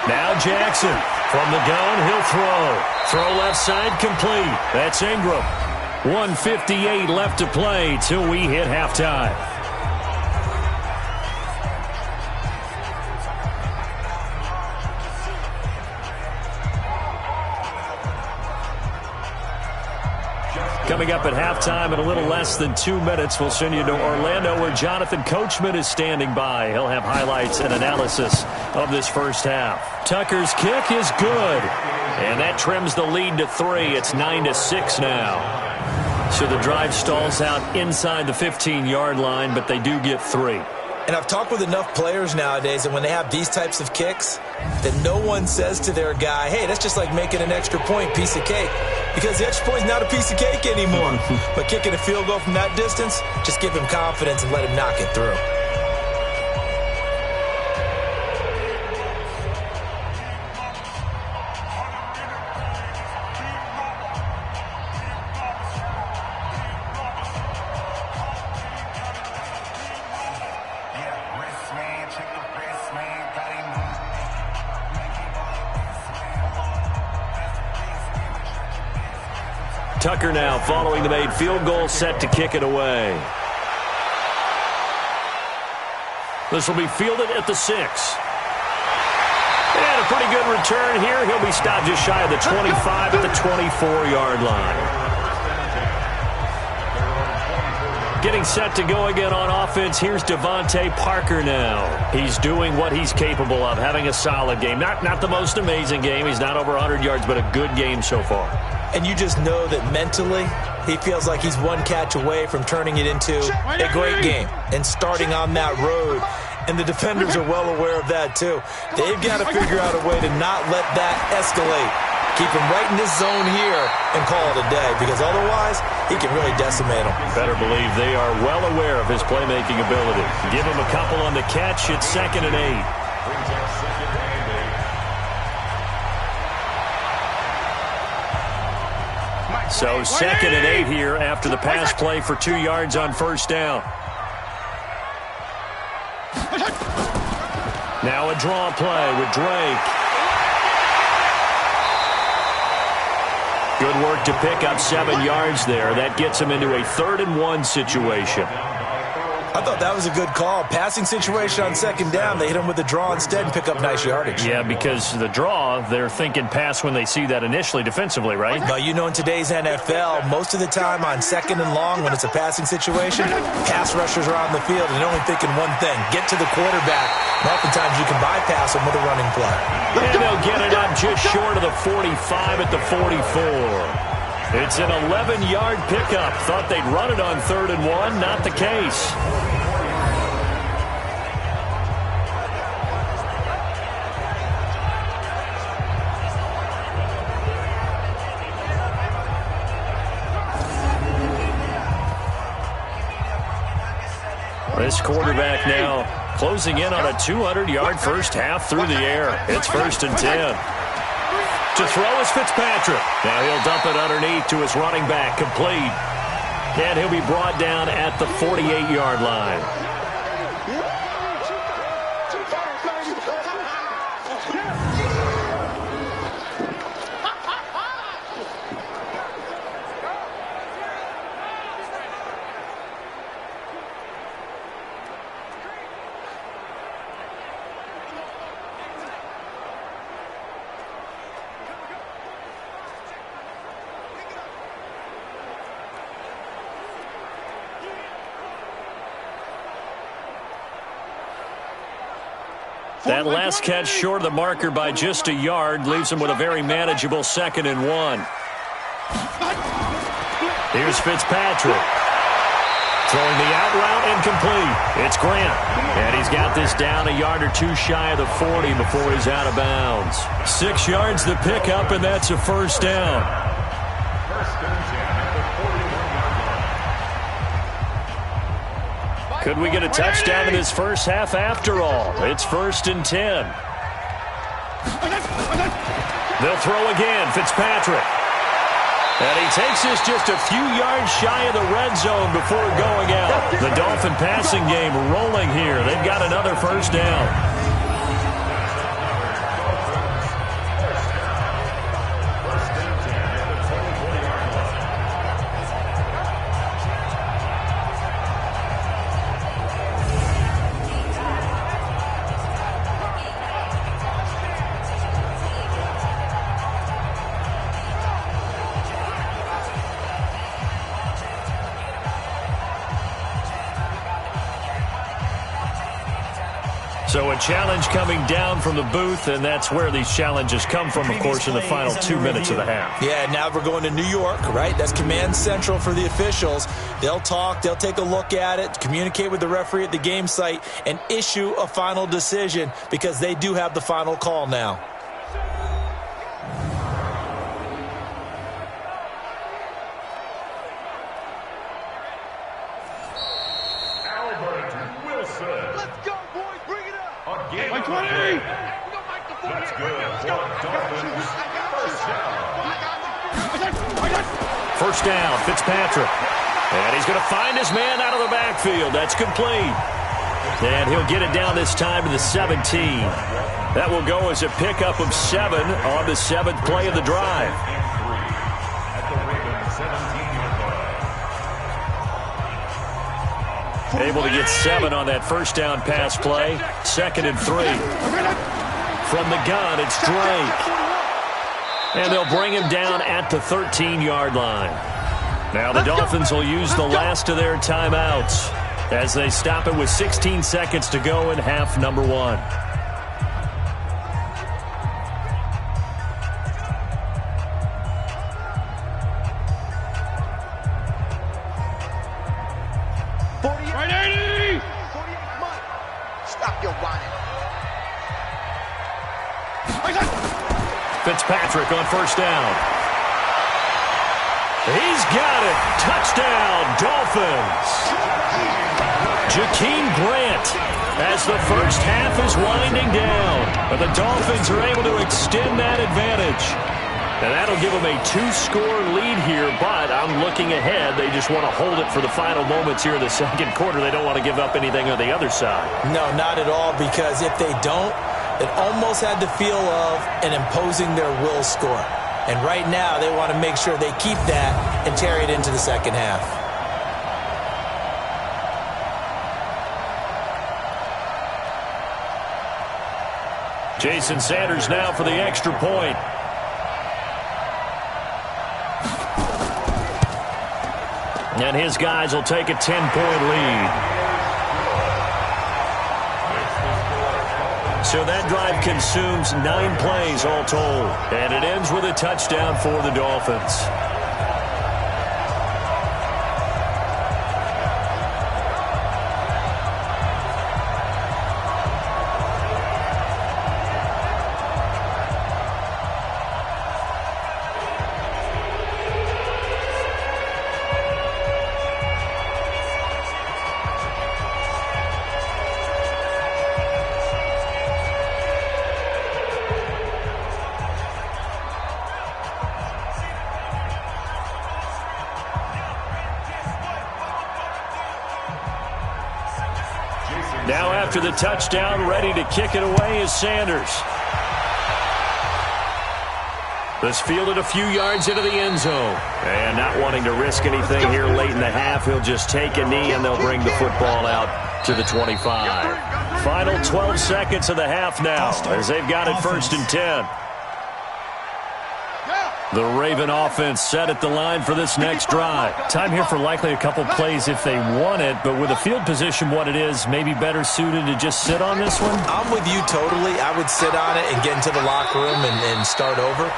Now Jackson from the gun, he'll throw. Throw left side complete. That's Ingram. 1:58 left to play till we hit halftime. Coming up at halftime in a little less than 2 minutes, we'll send you to Orlando where Jonathan Coachman is standing by. He'll have highlights and analysis of this first half. Tucker's kick is good, and that trims the lead to 3. It's 9-6 now. So the drive stalls out inside the 15-yard line, but they do get 3. And I've talked with enough players nowadays that when they have these types of kicks, that no one says to their guy, hey, that's just like making an extra point, piece of cake. Because the extra point is not a piece of cake anymore. But kicking a field goal from that distance, just give him confidence and let him knock it through. Tucker now following the made field goal, set to kick it away. This will be fielded at the 6. And a pretty good return here. He'll be stopped just shy of the 25 at the 24-yard line. Getting set to go again on offense. Here's Devontae Parker now. He's doing what he's capable of, having a solid game. Not the most amazing game. He's not over 100 yards, but a good game so far. And you just know that mentally, he feels like he's one catch away from turning it into a great game and starting on that road. And the defenders are well aware of that, too. They've got to figure out a way to not let that escalate. Keep him right in this zone here and call it a day, because otherwise, he can really decimate them. Better believe they are well aware of his playmaking ability. Give him a couple on the catch. It's 2nd and 8. So 2nd and 8 here after the pass play for 2 yards on first down. Now a draw play with Drake. Good work to pick up 7 yards there. That gets him into a 3rd and 1 situation. I thought that was a good call. Passing situation on 2nd down. They hit him with the draw instead and pick up nice yardage. Yeah, because the draw, they're thinking pass when they see that initially defensively, right? But you know, in today's NFL, most of the time on 2nd and long, when it's a passing situation, pass rushers are on the field and they're only thinking one thing: get to the quarterback. And oftentimes you can bypass them with a running play. And they'll get it up just short of the 45 at the 44. It's an 11-yard pickup. Thought they'd run it on 3rd and 1. Not the case. This quarterback now closing in on a 200-yard first half through the air. It's 1st and 10. To throw is Fitzpatrick. Now he'll dump it underneath to his running back, complete. And he'll be brought down at the 48-yard line. That last catch short of the marker by just a yard leaves him with a very manageable 2nd and 1. Here's Fitzpatrick. Throwing the out route incomplete. It's Grant. And he's got this down a yard or two shy of the 40 before he's out of bounds. 6 yards the pickup, and that's a first down. Could we get a touchdown in this first half after all? It's 1st and 10. They'll throw again, Fitzpatrick. And he takes this just a few yards shy of the red zone before going out. The Dolphin passing game rolling here. They've got another first down. So a challenge coming down from the booth, and that's where these challenges come from, of course, in the final 2 minutes of the half. Yeah, now we're going to New York, right? That's command central for the officials. They'll talk, they'll take a look at it, communicate with the referee at the game site, and issue a final decision because they do have the final call now. First down, Fitzpatrick. And he's going to find his man out of the backfield. That's complete. And he'll get it down this time to the 17. That will go as a pickup of 7 on the 7th play of the drive. Able to get 7 on that first down pass play. 2nd and 3. From the gun, it's Drake. And they'll bring him down at the 13-yard line. Now the Dolphins will use the last of their timeouts as they stop it with 16 seconds to go in half number 1. Fitzpatrick on first down. He's got it. Touchdown, Dolphins. Jakeem Grant as the first half is winding down. But the Dolphins are able to extend that advantage. And that'll give them a 2-score lead here, but I'm looking ahead. They just want to hold it for the final moments here in the second quarter. They don't want to give up anything on the other side. No, not at all, because if they don't, it almost had the feel of an imposing their will score. And right now, they want to make sure they keep that and carry it into the second half. Jason Sanders now for the extra point. And his guys will take a 10-point lead. So that drive consumes 9 plays all told. And it ends with a touchdown for the Dolphins. Now after the touchdown, ready to kick it away is Sanders. This fielded a few yards into the end zone. And not wanting to risk anything here late in the half, he'll just take a knee and they'll bring the football out to the 25. Final 12 seconds of the half now as they've got it 1st and 10. The Raven offense set at the line for this next drive. Time here for likely a couple plays if they want it, but with the field position what it is, maybe better suited to just sit on this one? I'm with you totally. I would sit on it and get into the locker room and start over.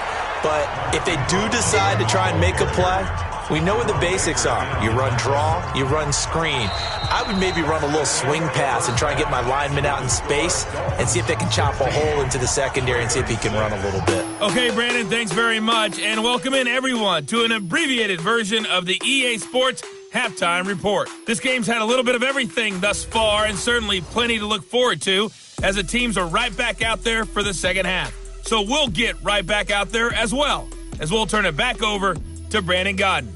But if they do decide to try and make a play, we know what the basics are. You run draw, you run screen. I would maybe run a little swing pass and try and get my lineman out in space and see if they can chop a hole into the secondary and see if he can run a little bit. Okay, Brandon, thanks very much. And welcome in, everyone, to an abbreviated version of the EA Sports halftime report. This game's had a little bit of everything thus far and certainly plenty to look forward to as the teams are right back out there for the second half. So we'll get right back out there as well as we'll turn it back over to Brandon Godden.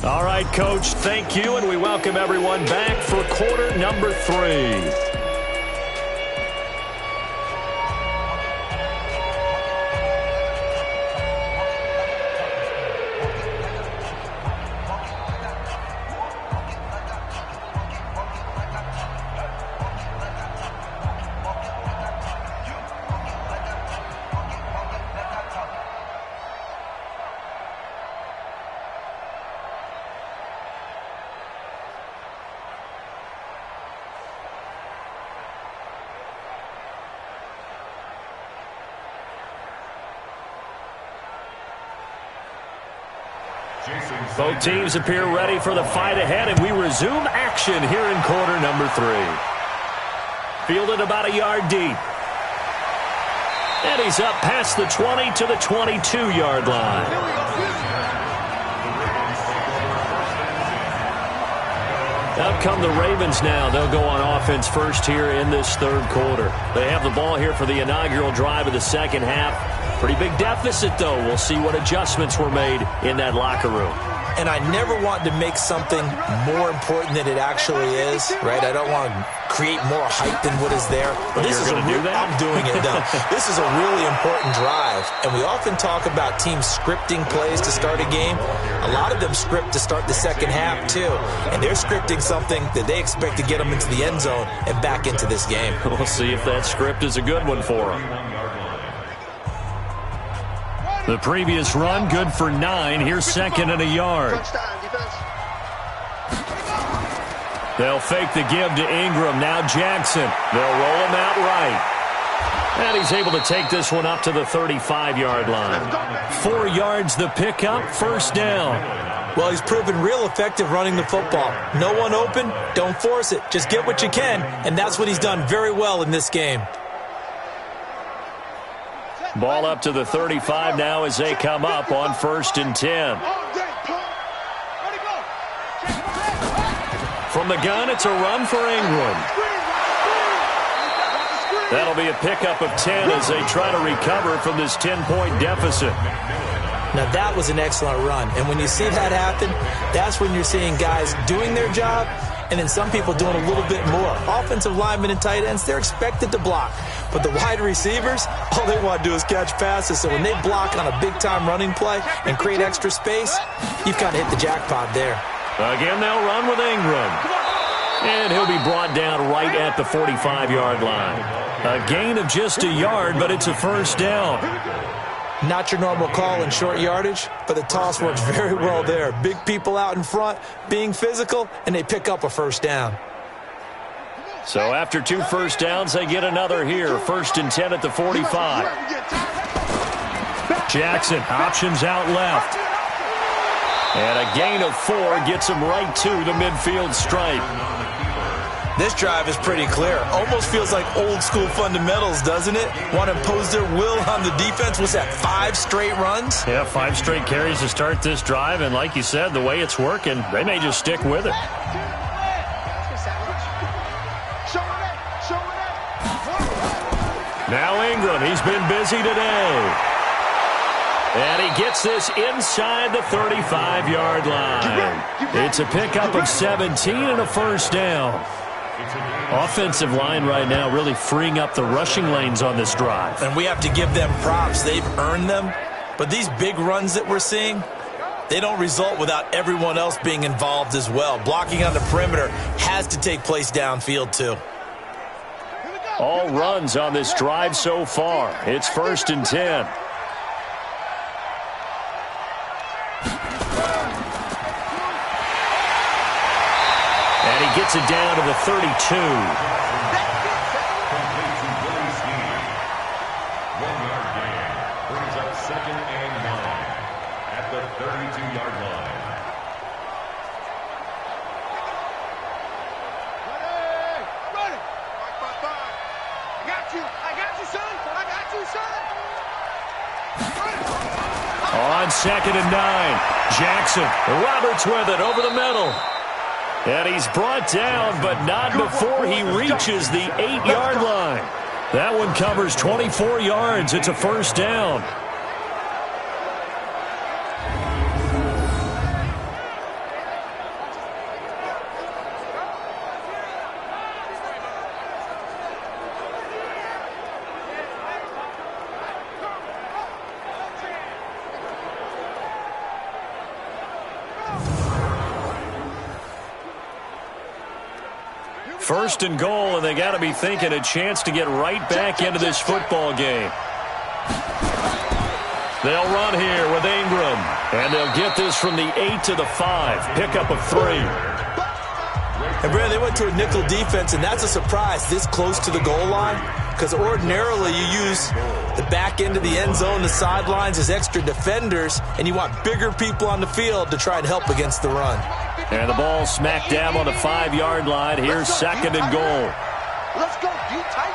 All right, Coach, thank you, and we welcome everyone back for quarter number 3. Both teams appear ready for the fight ahead, and we resume action here in quarter number 3. Fielded about a yard deep. And he's up past the 20 to the 22-yard line. Out come the Ravens now. They'll go on offense first here in this third quarter. They have the ball here for the inaugural drive of the second half. Pretty big deficit, though. We'll see what adjustments were made in that locker room. And I never want to make something more important than it actually is, right? I don't want to create more hype than what is there. But this is I'm doing it, though. This is a really important drive. And we often talk about teams scripting plays to start a game. A lot of them script to start the second half, too. And they're scripting something that they expect to get them into the end zone and back into this game. We'll see if that script is a good one for them. The previous run, good for 9. Here's second and a yard. They'll fake the give to Ingram. Now Jackson. They'll roll him out right. And he's able to take this one up to the 35-yard line. 4 yards the pickup, first down. Well, he's proven real effective running the football. No one open, don't force it. Just get what you can, and that's what he's done very well in this game. Ball up to the 35 now as they come up on 1st and 10. From the gun, it's a run for Ingram. That'll be a pickup of 10 as they try to recover from this 10-point deficit. Now, that was an excellent run. And when you see that happen, that's when you're seeing guys doing their job and then some people doing a little bit more. Offensive linemen and tight ends, they're expected to block. But the wide receivers, all they want to do is catch passes. So when they block on a big-time running play and create extra space, you've kind of hit the jackpot there. Again, they'll run with Ingram. And he'll be brought down right at the 45-yard line. A gain of just a yard, but it's a first down. Not your normal call in short yardage, but the toss works very well there. Big people out in front, being physical, and they pick up a first down. So after 2 first downs, they get another here. 1st and 10 at the 45. Jackson options out left. And a gain of 4 gets him right to the midfield stripe. This drive is pretty clear. Almost feels like old school fundamentals, doesn't it? Want to impose their will on the defense. Was that 5 straight runs? Yeah, 5 straight carries to start this drive. And like you said, the way it's working, they may just stick with it. Now Ingram, he's been busy today. And he gets this inside the 35-yard line. It's a pickup of 17 and a first down. Offensive line right now really freeing up the rushing lanes on this drive. And we have to give them props. They've earned them. But these big runs that we're seeing, they don't result without everyone else being involved as well. Blocking on the perimeter has to take place downfield too. All runs on this drive so far. It's 1st and 10. And he gets it down to the 32. One-yard gain brings up 2nd and 9 at the 32-yard line. on 2nd and 9. Jackson, Roberts with it over the middle. And he's brought down, but not before he reaches the 8-yard line. That one covers 24 yards. It's a first down. First and goal, and they got to be thinking a chance to get right back into this football game. They'll run here with Ingram, and they'll get this from the 8 to the 5. Pickup of 3. And, Brad, they went to a nickel defense, and that's a surprise this close to the goal line, because ordinarily you use the back end of the end zone, the sidelines as extra defenders, and you want bigger people on the field to try and help against the run. And the ball smack dab on the 5-yard line. Here's 2nd and goal. Let's go, D-tight.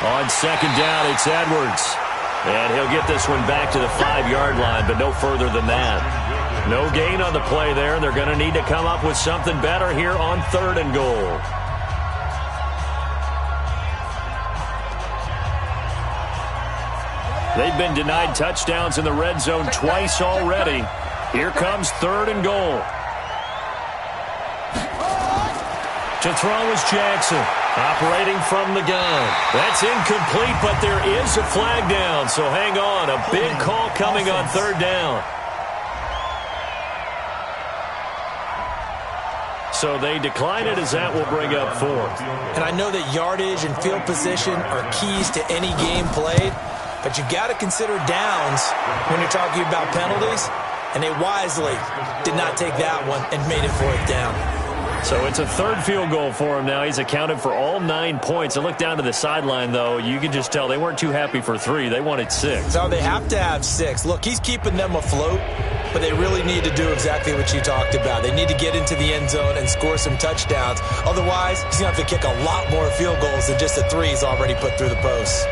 On 2nd down, it's Edwards. And he'll get this one back to the 5-yard line, but no further than that. No gain on the play there. They're going to need to come up with something better here on 3rd and goal. They've been denied touchdowns in the red zone twice already. Here comes 3rd and goal. To throw is Jackson, operating from the gun. That's incomplete, but there is a flag down, so hang on. A big call coming on 3rd down. So they decline it as that will bring up 4th. And I know that yardage and field position are keys to any game played, but you got to consider downs when you're talking about penalties, and they wisely did not take that one and made it 4th down. So it's a 3rd field goal for him now. He's accounted for all 9 points. And look down to the sideline, though. You can just tell they weren't too happy for 3. They wanted 6. No, they have to have 6. Look, he's keeping them afloat, but they really need to do exactly what you talked about. They need to get into the end zone and score some touchdowns. Otherwise, he's going to have to kick a lot more field goals than just the 3 he's already put through the posts.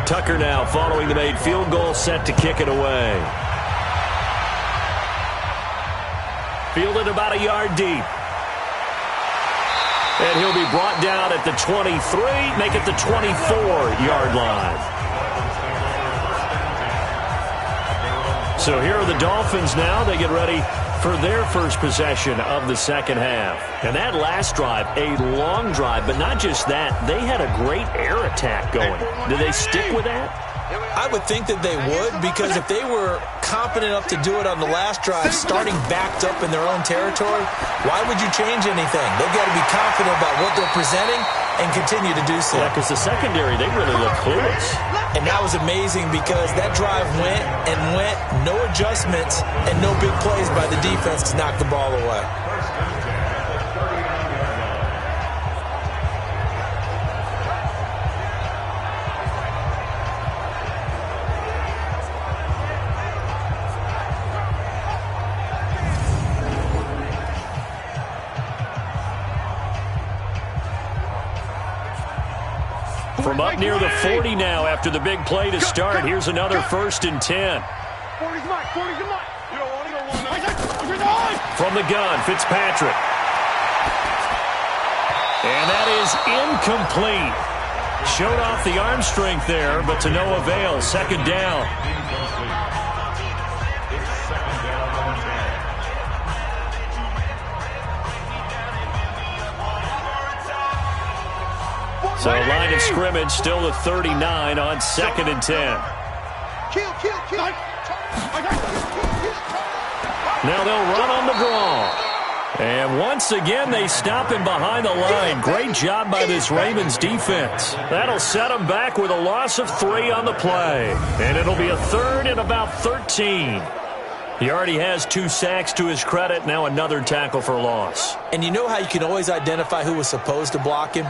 Tucker now following the made field goal, set to kick it away. Fielded about a yard deep. And he'll be brought down at the 23, make it the 24-yard line. So here are the Dolphins now. They get ready for their first possession of the second half. And that last drive, a long drive, but not just that. They had a great air attack going. Do they stick with that? I would think that they would, because if they were competent enough to do it on the last drive, starting backed up in their own territory, why would you change anything? They've got to be confident about what they're presenting and continue to do so. Yeah, because the secondary, they really look clueless. And that was amazing because that drive went and went, no adjustments, and no big plays by the defense to knock the ball away. From up near the 40 now after the big play to start. Here's another 1st and 10. From the gun, Fitzpatrick. And that is incomplete. Showed off the arm strength there, but to no avail. 2nd down. So line of scrimmage still the 39 on 2nd and 10. Now they'll run on the draw. And once again, they stop him behind the line. Great job by this Ravens defense. That'll set them back with a loss of 3 on the play. And it'll be a 3rd and about 13. He already has 2 sacks to his credit. Now another tackle for loss. And you know how you can always identify who was supposed to block him?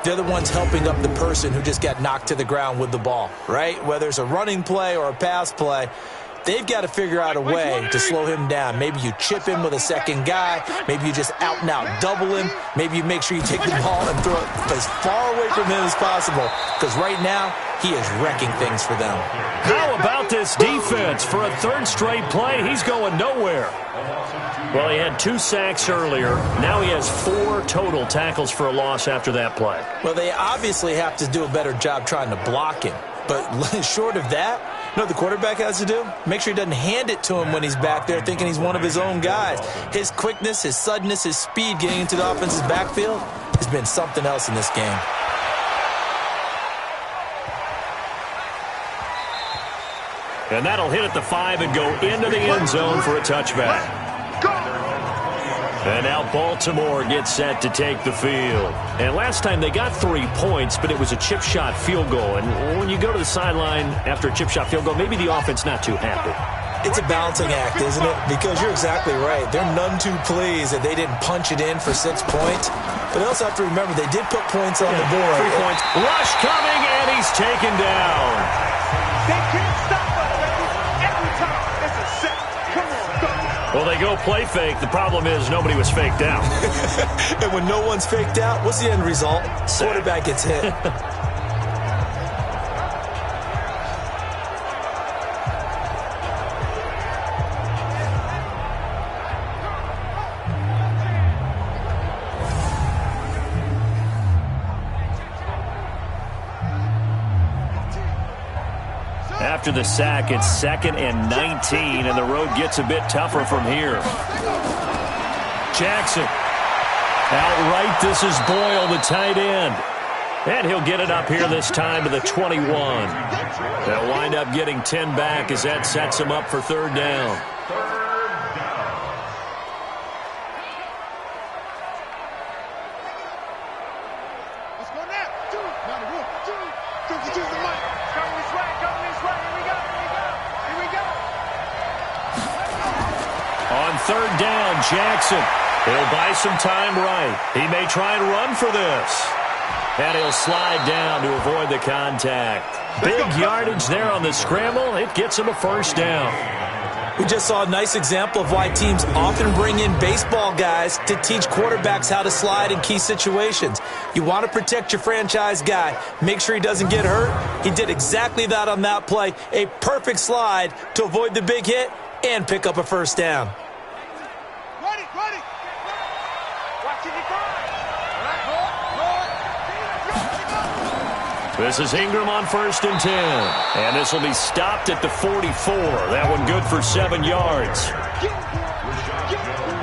They're the ones helping up the person who just got knocked to the ground with the ball, right? Whether it's a running play or a pass play, they've got to figure out a way to slow him down. Maybe you chip him with a second guy. Maybe you just out-and-out double him. Maybe you make sure you take the ball and throw it as far away from him as possible. Because right now, he is wrecking things for them. How about this defense? For a 3rd straight play, he's going nowhere. Well, he had 2 sacks earlier. Now he has 4 total tackles for a loss after that play. Well, they obviously have to do a better job trying to block him. But short of that, you know what the quarterback has to do? Make sure he doesn't hand it to him when he's back there thinking he's one of his own guys. His quickness, his suddenness, his speed getting into the offense's backfield has been something else in this game. And that'll hit at the 5 and go into the end zone for a touchback. And now Baltimore gets set to take the field. And last time they got 3 points, but it was a chip shot field goal. And when you go to the sideline after a chip shot field goal, maybe the offense not too happy. It's a balancing act, isn't it? Because you're exactly right. They're none too pleased that they didn't punch it in for 6 points. But they also have to remember they did put points on the board. 3 points. Rush coming, and he's taken down. They can't stop us, baby. Every time it's a set. Come on, go. Well, they go play fake. The problem is nobody was faked out. And when no one's faked out, what's the end result? Quarterback gets hit. After the sack, it's 2nd and 19, and the road gets a bit tougher from here. Jackson. Outright, this is Boyle, the tight end. And he'll get it up here this time to the 21. They'll wind up getting 10 back as that sets him up for 3rd down. Let's go now. 2, 52 the mic. Coming this way. Here we go. On 3rd down, Jackson. He'll buy some time right. He may try and run for this. And he'll slide down to avoid the contact. Big yardage there on the scramble. It gets him a 1st down. We just saw a nice example of why teams often bring in baseball guys to teach quarterbacks how to slide in key situations. You want to protect your franchise guy. Make sure he doesn't get hurt. He did exactly that on that play. A perfect slide to avoid the big hit and pick up a 1st down. Ready. Watching it grind. This is Ingram on 1st and 10. And this will be stopped at the 44. That one good for 7 yards.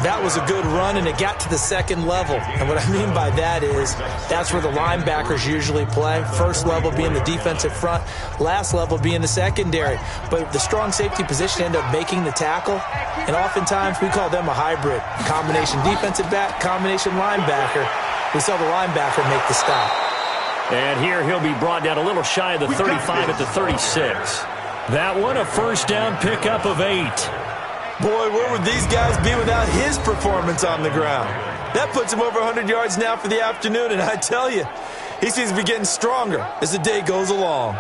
That was a good run, and it got to the 2nd level. And what I mean by that is that's where the linebackers usually play. 1st level being the defensive front, last level being the secondary. But the strong safety position ended up making the tackle, and oftentimes we call them a hybrid. Combination defensive back, combination linebacker. We saw the linebacker make the stop. And here he'll be brought down a little shy of the 35 at the 36. That one a 1st down pickup of 8. Boy, where would these guys be without his performance on the ground? That puts him over 100 yards now for the afternoon, and I tell you, he seems to be getting stronger as the day goes along.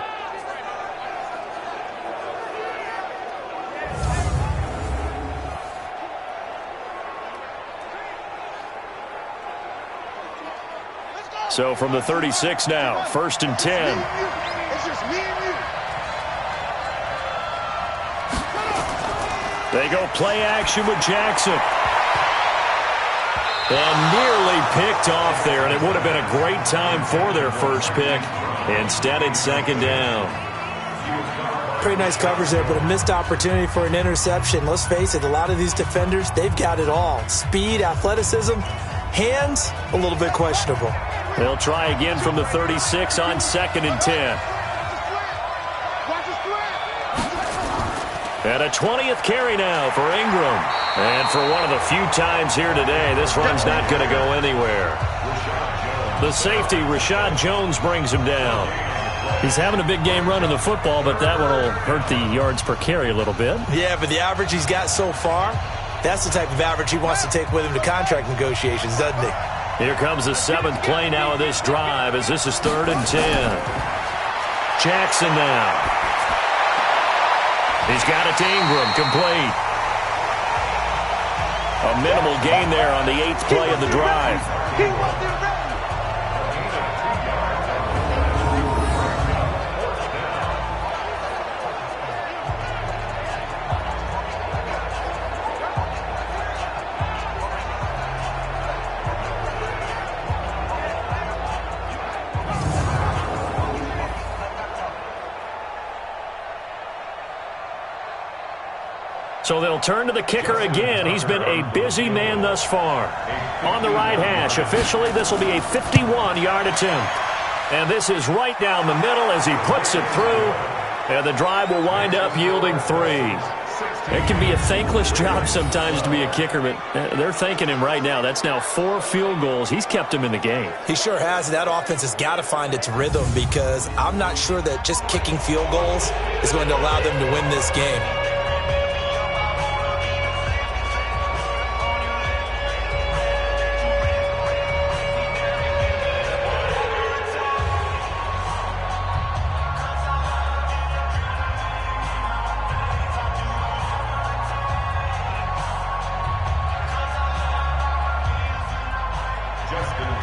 So from the 36 now, 1st and 10. It's just me and you. They go play action with Jackson. And nearly picked off there, and it would have been a great time for their 1st pick. Instead, it's 2nd down. Pretty nice coverage there, but a missed opportunity for an interception. Let's face it, a lot of these defenders, they've got it all. Speed, athleticism, hands, a little bit questionable. They'll try again from the 36 on 2nd and 10. And a 20th carry now for Ingram. And for one of the few times here today, this run's not going to go anywhere. The safety, Rashad Jones, brings him down. He's having a big game running the football, but that one will hurt the yards per carry a little bit. Yeah, but the average he's got so far, that's the type of average he wants to take with him to contract negotiations, doesn't he? Here comes the 7th play now of this drive as this is 3rd and 10. Jackson now. He's got it to Ingram, complete. A minimal gain there on the 8th play of the drive. So they'll turn to the kicker again. He's been a busy man thus far. On the right hash, officially this will be a 51-yard attempt. And this is right down the middle as he puts it through. And the drive will wind up yielding 3. It can be a thankless job sometimes to be a kicker, but they're thanking him right now. That's now 4 field goals. He's kept him in the game. He sure has. That offense has got to find its rhythm because I'm not sure that just kicking field goals is going to allow them to win this game.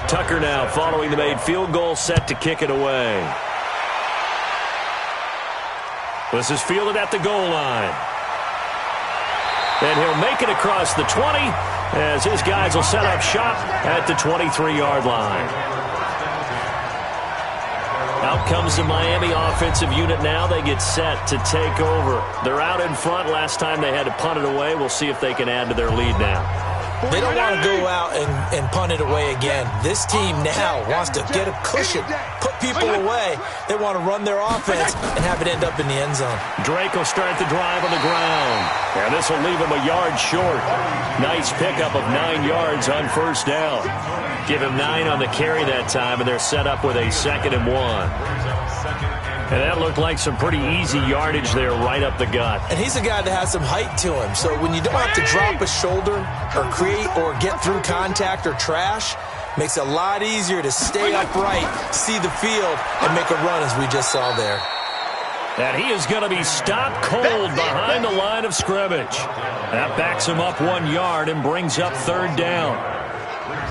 Tucker now following the made field goal, set to kick it away. This is fielded at the goal line. And he'll make it across the 20 as his guys will set up shop at the 23-yard line. Out comes the Miami offensive unit now. They get set to take over. They're out in front. Last time they had to punt it away. We'll see if they can add to their lead now. They don't want to go out and punt it away again. This team now wants to get a cushion, put people away. They want to run their offense and have it end up in the end zone. Drake will start the drive on the ground. And this will leave him a yard short. Nice pickup of 9 yards on first down. Give him 9 on the carry that time, and they're set up with a 2nd and 1. And that looked like some pretty easy yardage there right up the gut. And he's a guy that has some height to him. So when you don't have to drop a shoulder or create or get through contact or trash, makes it a lot easier to stay upright, see the field, and make a run as we just saw there. And he is going to be stopped cold behind the line of scrimmage. That backs him up 1 yard and brings up 3rd down.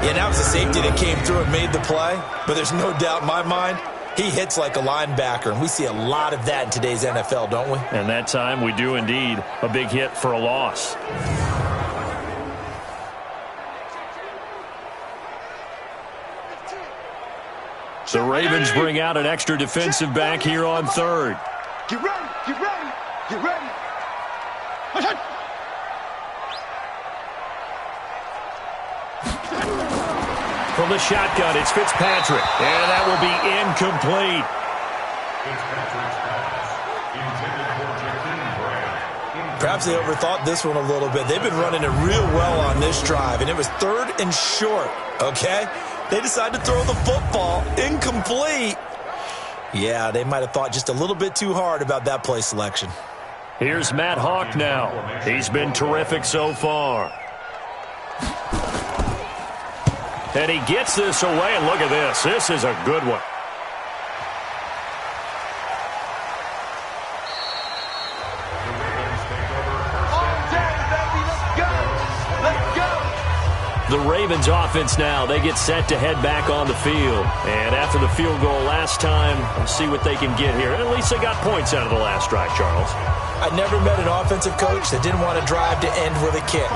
Yeah, that was a safety that came through and made the play. But there's no doubt in my mind, he hits like a linebacker, and we see a lot of that in today's NFL, don't we? And that time we do indeed. A big hit for a loss. The Ravens bring out an extra defensive back here on 3rd. Get ready, get ready, get ready. From the shotgun, it's Fitzpatrick. And that will be incomplete. Perhaps they overthought this one a little bit. They've been running it real well on this drive, and it was 3rd and short, okay? They decided to throw the football incomplete. Yeah, they might have thought just a little bit too hard about that play selection. Here's Matt Hawk now. He's been terrific so far. And he gets this away, and look at this. This is a good one. The Ravens offense now, they get set to head back on the field. And after the field goal last time, we'll see what they can get here. And at least they got points out of the last drive, Charles. I never met an offensive coach that didn't want to drive to end with a kick.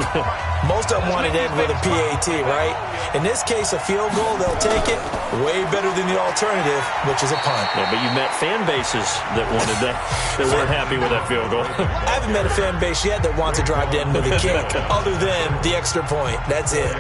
Most of them wanted to end with a PAT, right? In this case, a field goal, they'll take it. Way better than the alternative, which is a punt. Yeah, but you met fan bases that wanted that, that weren't happy with that field goal. I haven't met a fan base yet that wants to drive to end with a kick, other than the extra point. That's it.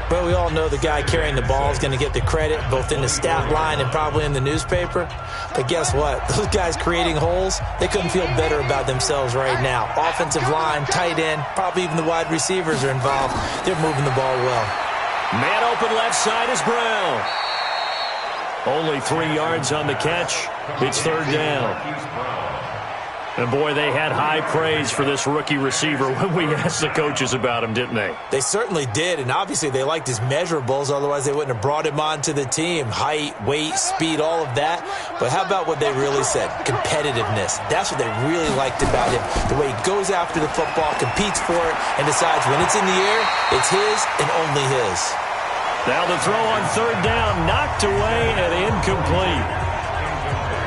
But we all know the guy carrying the ball is going to get the credit, both in the stat line and probably in the newspaper. But guess what? Those guys creating holes, they couldn't feel better about themselves right now. Offensive line, tight end, probably even the wide receivers are involved. They're moving the ball well. Man open left side is Brown. Only 3 yards on the catch. It's third down. And, boy, they had high praise for this rookie receiver when we asked the coaches about him, didn't they? They certainly did, and obviously they liked his measurables. Otherwise, they wouldn't have brought him onto the team. Height, weight, speed, all of that. But how about what they really said? Competitiveness. That's what they really liked about him. The way he goes after the football, competes for it, and decides when it's in the air, it's his and only his. Now the throw on third down, knocked away and incomplete.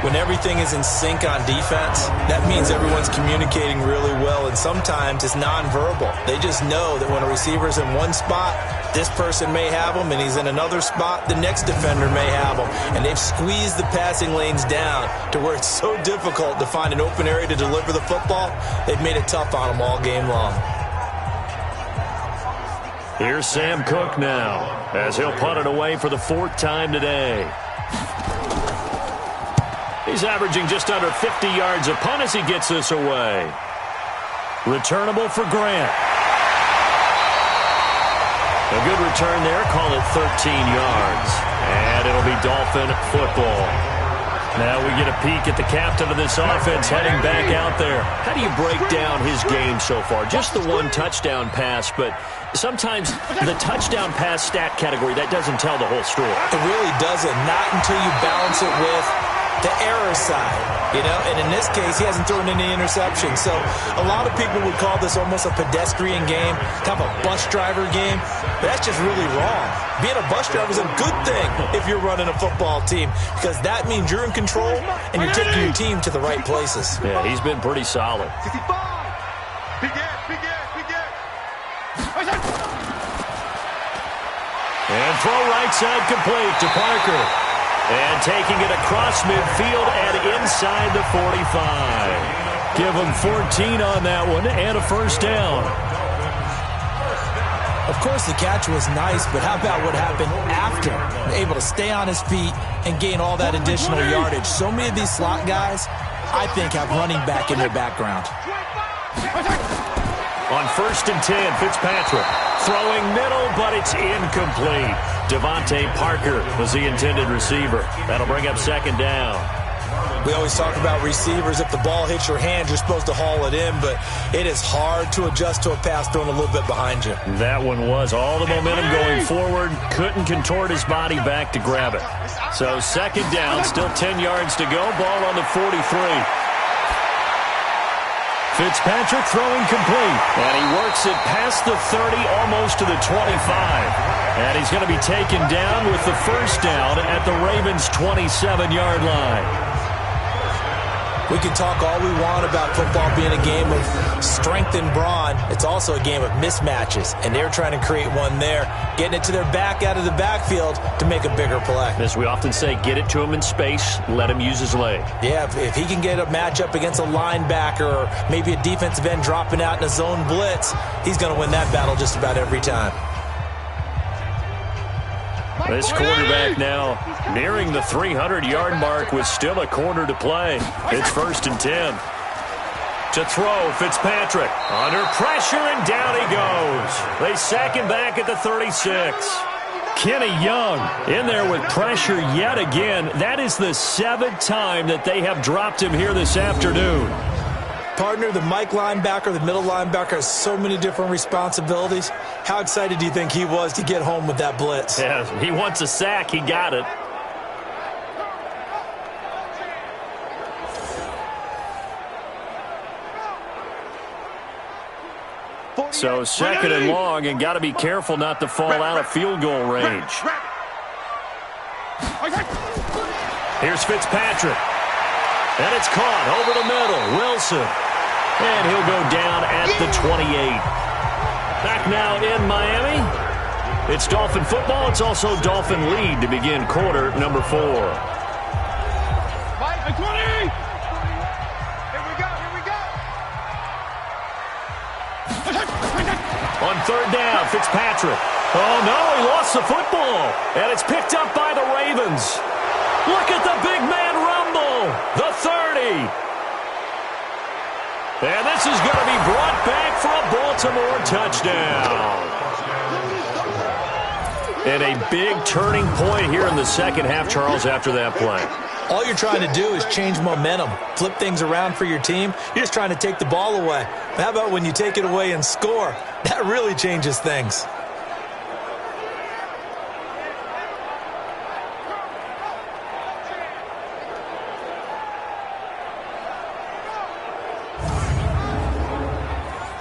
When everything is in sync on defense, that means everyone's communicating really well, and sometimes it's nonverbal. They just know that when a receiver's in one spot, this person may have him, and he's in another spot, the next defender may have him. And they've squeezed the passing lanes down to where it's so difficult to find an open area to deliver the football. They've made it tough on them all game long. Here's Sam Cook now, as he'll punt it away for the 4th time today. He's averaging just under 50 yards a punt as he gets this away. Returnable for Grant. A good return there, call it 13 yards. And it'll be Dolphin football. Now we get a peek at the captain of this offense heading back out there. How do you break down his game so far? Just the one touchdown pass, but sometimes the touchdown pass stat category, that doesn't tell the whole story. It really doesn't, not until you balance it with the error side, and in this case, he hasn't thrown any interceptions. So a lot of people would call this almost a pedestrian game, kind of a bus driver game. But that's just really wrong. Being a bus driver is a good thing if you're running a football team, because that means you're in control and you're taking your team to the right places. Yeah, he's been pretty solid. 65. Begin. And throw right side complete to Parker. And taking it across midfield and inside the 45. Give him 14 on that one and a first down. Of course, the catch was nice, but how about what happened after? Able to stay on his feet and gain all that additional yardage. So many of these slot guys, I think, have running back in their background. On 1st and 10, Fitzpatrick throwing middle, but it's incomplete. Devontae Parker was the intended receiver. That'll bring up 2nd down. We always talk about receivers. If the ball hits your hand, you're supposed to haul it in, but it is hard to adjust to a pass thrown a little bit behind you. That one was all the momentum going forward. Couldn't contort his body back to grab it. So 2nd down, still 10 yards to go. Ball on the 43. Fitzpatrick throwing complete. And he works it past the 30, almost to the 25. And he's going to be taken down with the first down at the Ravens' 27-yard line. We can talk all we want about football being a game of strength and brawn. It's also a game of mismatches, and they're trying to create one there, getting it to their back out of the backfield to make a bigger play. As we often say, get it to him in space, let him use his leg. Yeah, if he can get a matchup against a linebacker or maybe a defensive end dropping out in a zone blitz, he's going to win that battle just about every time. This quarterback now nearing the 300-yard mark with still a quarter to play. It's 1st and 10. To throw, Fitzpatrick under pressure, and down he goes. They sack him back at the 36. Kenny Young in there with pressure yet again. That is the 7th time that they have dropped him here this afternoon. Partner, the Mike linebacker, the middle linebacker, has so many different responsibilities. How excited do you think he was to get home with that blitz? Yeah, he wants a sack. He got it. So 2nd and long, and got to be careful not to fall out of field goal range. Here's Fitzpatrick. And it's caught over the middle. Wilson. And he'll go down at the 28. Back now in Miami. It's Dolphin football. It's also Dolphin lead to begin quarter number 4. 20! Here we go. On 3rd down, Fitzpatrick. Oh, no, he lost the football. And it's picked up by the Ravens. Look at the big man rumble. The 30. And this is going to be brought back for a Baltimore touchdown. And a big turning point here in the second half, Charles, after that play. All you're trying to do is change momentum, flip things around for your team. You're just trying to take the ball away. How about when you take it away and score? That really changes things.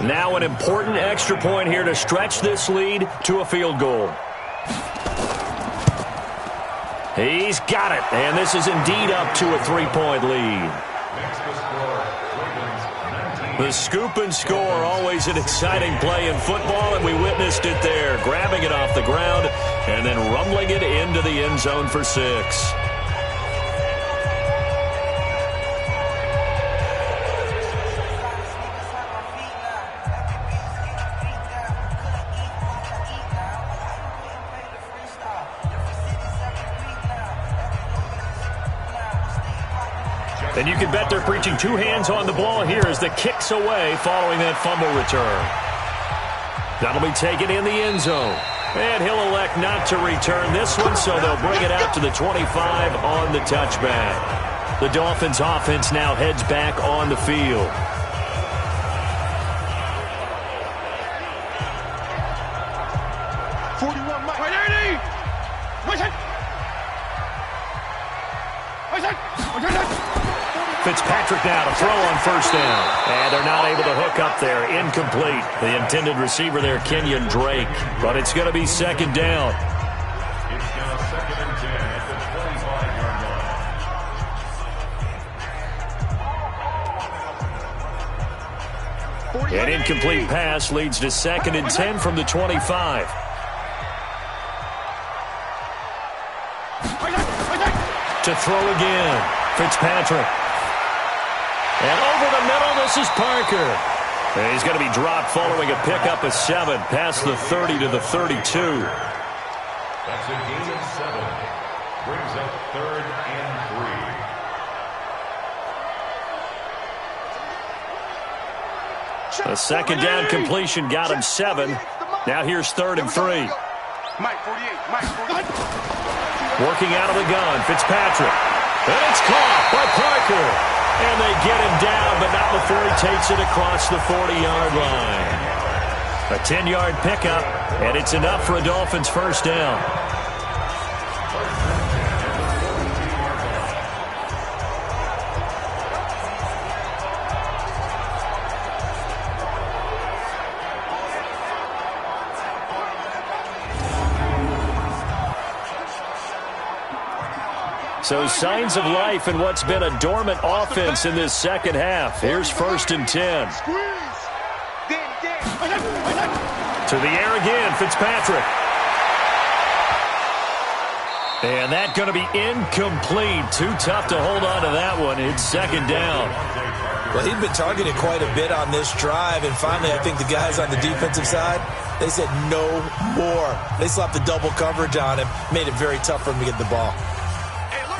Now an important extra point here to stretch this lead to a field goal. He's got it, and this is indeed up to a 3-point lead. The scoop and score, always an exciting play in football, and we witnessed it there, grabbing it off the ground and then rumbling it into the end zone for 6. And you can bet they're preaching two hands on the ball here as the kick's away following that fumble return. That'll be taken in the end zone. And he'll elect not to return this one, so they'll bring it out to the 25 on the touchback. The Dolphins offense now heads back on the field. Fitzpatrick now to throw on first down. And they're not able to hook up there. Incomplete. The intended receiver there, Kenyon Drake. But it's going to be second down. It's now 2nd and 10 at the 25-yard line. An incomplete pass leads to 2nd and 10 from the 25. To throw again. Fitzpatrick. And over the middle, this is Parker. And he's going to be dropped following a pickup of 7 past the 30 to the 32. That's a gain of 7. Brings up 3rd and 3. A second down completion got him 7. Now here's 3rd and 3. Working out of the gun, Fitzpatrick. And it's caught by Parker. And they get him down, but not before he takes it across the 40-yard line. A 10-yard pickup, and it's enough for a Dolphins first down. So signs of life in what's been a dormant offense in this second half. Here's 1st and 10. To the air again, Fitzpatrick. And that's going to be incomplete. Too tough to hold on to that one. It's 2nd down. Well, he'd been targeted quite a bit on this drive, and finally I think the guys on the defensive side, they said no more. They slapped the double coverage on him, made it very tough for him to get the ball.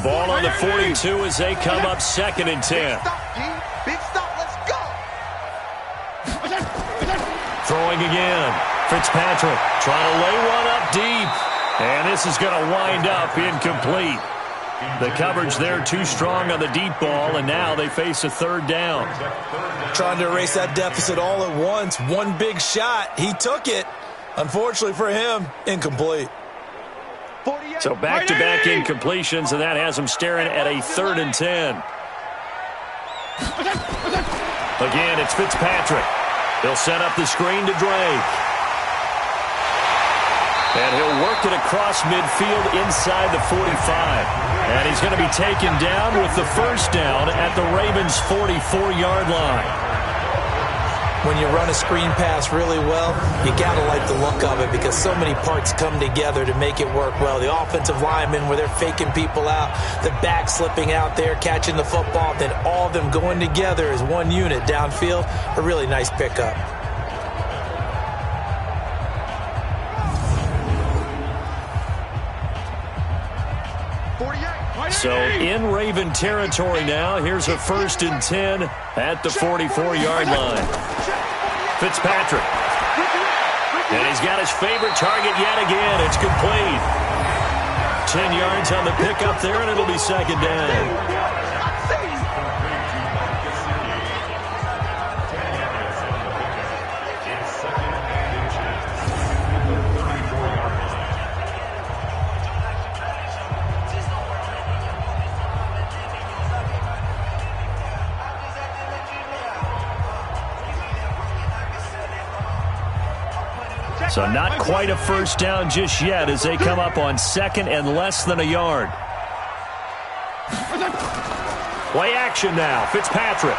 Ball on the 42 as they come up 2nd and 10. Big stop, let's go. Throwing again. Fitzpatrick trying to lay one up deep. And this is going to wind up incomplete. The coverage there too strong on the deep ball, and now they face a 3rd down. Trying to erase that deficit all at once. One big shot. He took it. Unfortunately for him, incomplete. So back-to-back incompletions, and that has them staring at a 3rd and 10. Again, it's Fitzpatrick. He'll set up the screen to Drake. And he'll work it across midfield inside the 45. And he's going to be taken down with the first down at the Ravens' 44-yard line. When you run a screen pass really well, you got to like the look of it because so many parts come together to make it work well. The offensive linemen, where they're faking people out, the back slipping out there, catching the football, then all of them going together as one unit downfield, a really nice pickup. So in Raven territory now, here's a 1st and 10 at the 44-yard line. Fitzpatrick. And he's got his favorite target yet again. It's complete. 10 yards on the pickup there, and it'll be second down. So not quite a first down just yet as they come up on second and less than a yard. Play action now. Fitzpatrick.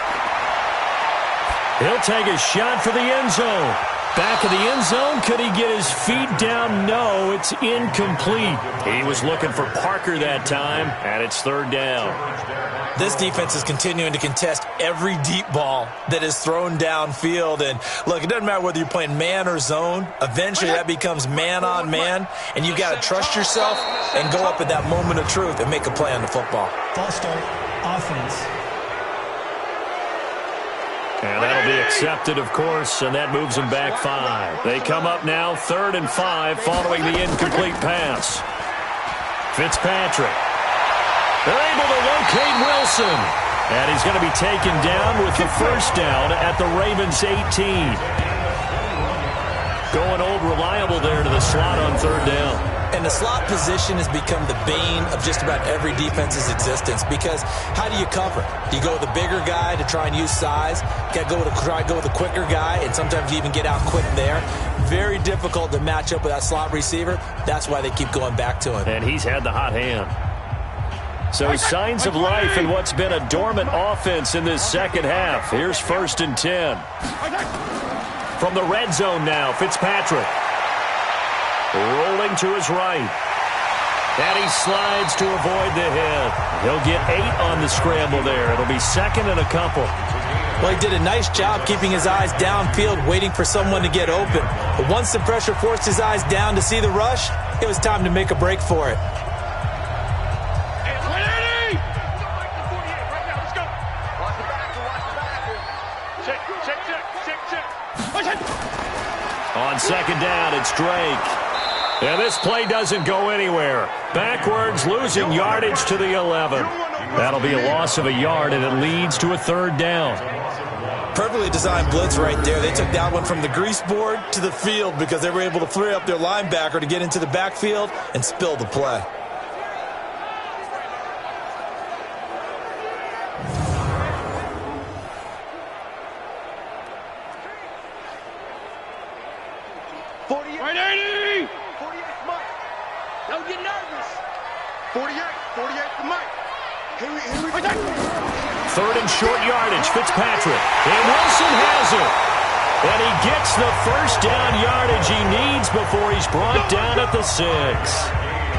He'll take a shot for the end zone. Back of the end zone. Could he get his feet down? No, it's incomplete. He was looking for Parker that time, and it's third down. This defense is continuing to contest every deep ball that is thrown downfield. And, look, it doesn't matter whether you're playing man or zone. Eventually, that becomes man-on-man, and you've got to trust yourself and go up at that moment of truth and make a play on the football. False start, offense. And that'll be accepted, of course, and that moves them back 5. They come up now 3rd and 5 following the incomplete pass. Fitzpatrick. They're able to locate Wilson. And he's going to be taken down with the first down at the Ravens 18. Going old reliable there to the slot on third down. And the slot position has become the bane of just about every defense's existence because how do you cover? Do you go with a bigger guy to try and use size? You got to go with a quicker guy, and sometimes you even get out quick there. Very difficult to match up with that slot receiver. That's why they keep going back to him. And he's had the hot hand. So signs of life in what's been a dormant offense in this second half. Here's 1st and 10. From the red zone now, Fitzpatrick. Rolling to his right. And he slides to avoid the hit. He'll get 8 on the scramble there. It'll be 2nd and a couple. Well, he did a nice job keeping his eyes downfield, waiting for someone to get open. But once the pressure forced his eyes down to see the rush, it was time to make a break for it. On second down, it's Drake. And this play doesn't go anywhere. Backwards, losing yardage to the 11. That'll be a loss of a yard, and it leads to a third down. Perfectly designed blitz right there. They took that one from the grease board to the field because they were able to free up their linebacker to get into the backfield and spill the play. Third and short yardage, Fitzpatrick. And Wilson has it. And he gets the first down yardage he needs before he's brought down at the 6.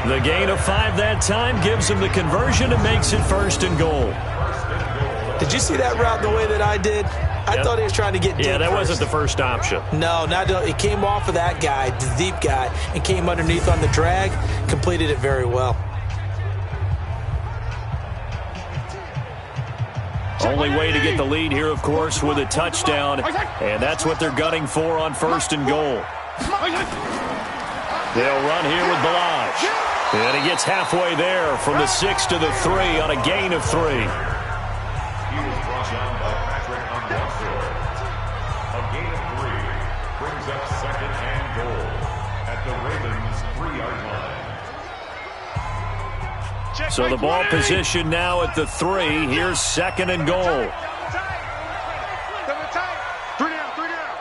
The gain of 5 that time gives him the conversion and makes it 1st and goal. Did you see that route the way that I did? I thought he was trying to get deep. Yeah, that first. wasn't the first option. No, it came off of that guy, the deep guy, and came underneath on the drag, completed it very well. Only way to get the lead here, of course, with a touchdown, and that's what they're gunning for on 1st and goal. They'll run here with Balaj. And he gets halfway there from the 6 to the 3 on a gain of 3. He was brought down by Patrick Underwood. A gain of 3 brings up 2nd and goal at the Ravens' 3-yard line. So the ball position now at the 3. Here's 2nd and goal. 3 down.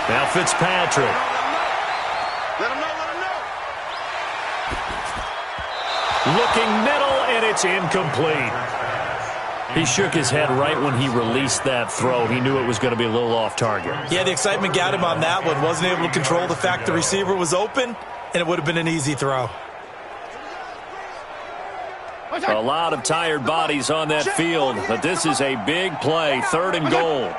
Now Fitzpatrick. Let him know. Looking middle, and it's incomplete. He shook his head right when he released that throw. He knew it was going to be a little off target. Yeah, the excitement got him on that one. Wasn't able to control the fact the receiver was open, and it would have been an easy throw. A lot of tired bodies on that field, but this is a big play. 3rd and goal.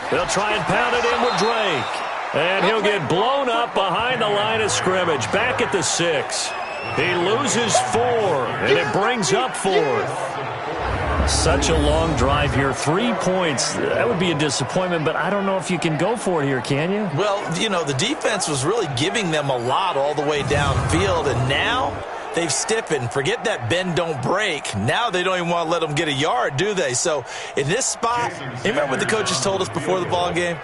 They'll try and pound it in with Drake. And he'll get blown up behind the line of scrimmage. Back at the 6. He loses 4, and it brings up 4th. Such a long drive here. 3 points. That would be a disappointment, but I don't know if you can go for it here, can you? Well, you know, the defense was really giving them a lot all the way downfield, and now they've stiffened. Forget that bend, don't break. Now they don't even want to let them get a yard, do they? So in this spot, you remember what the coaches told us before the ball game?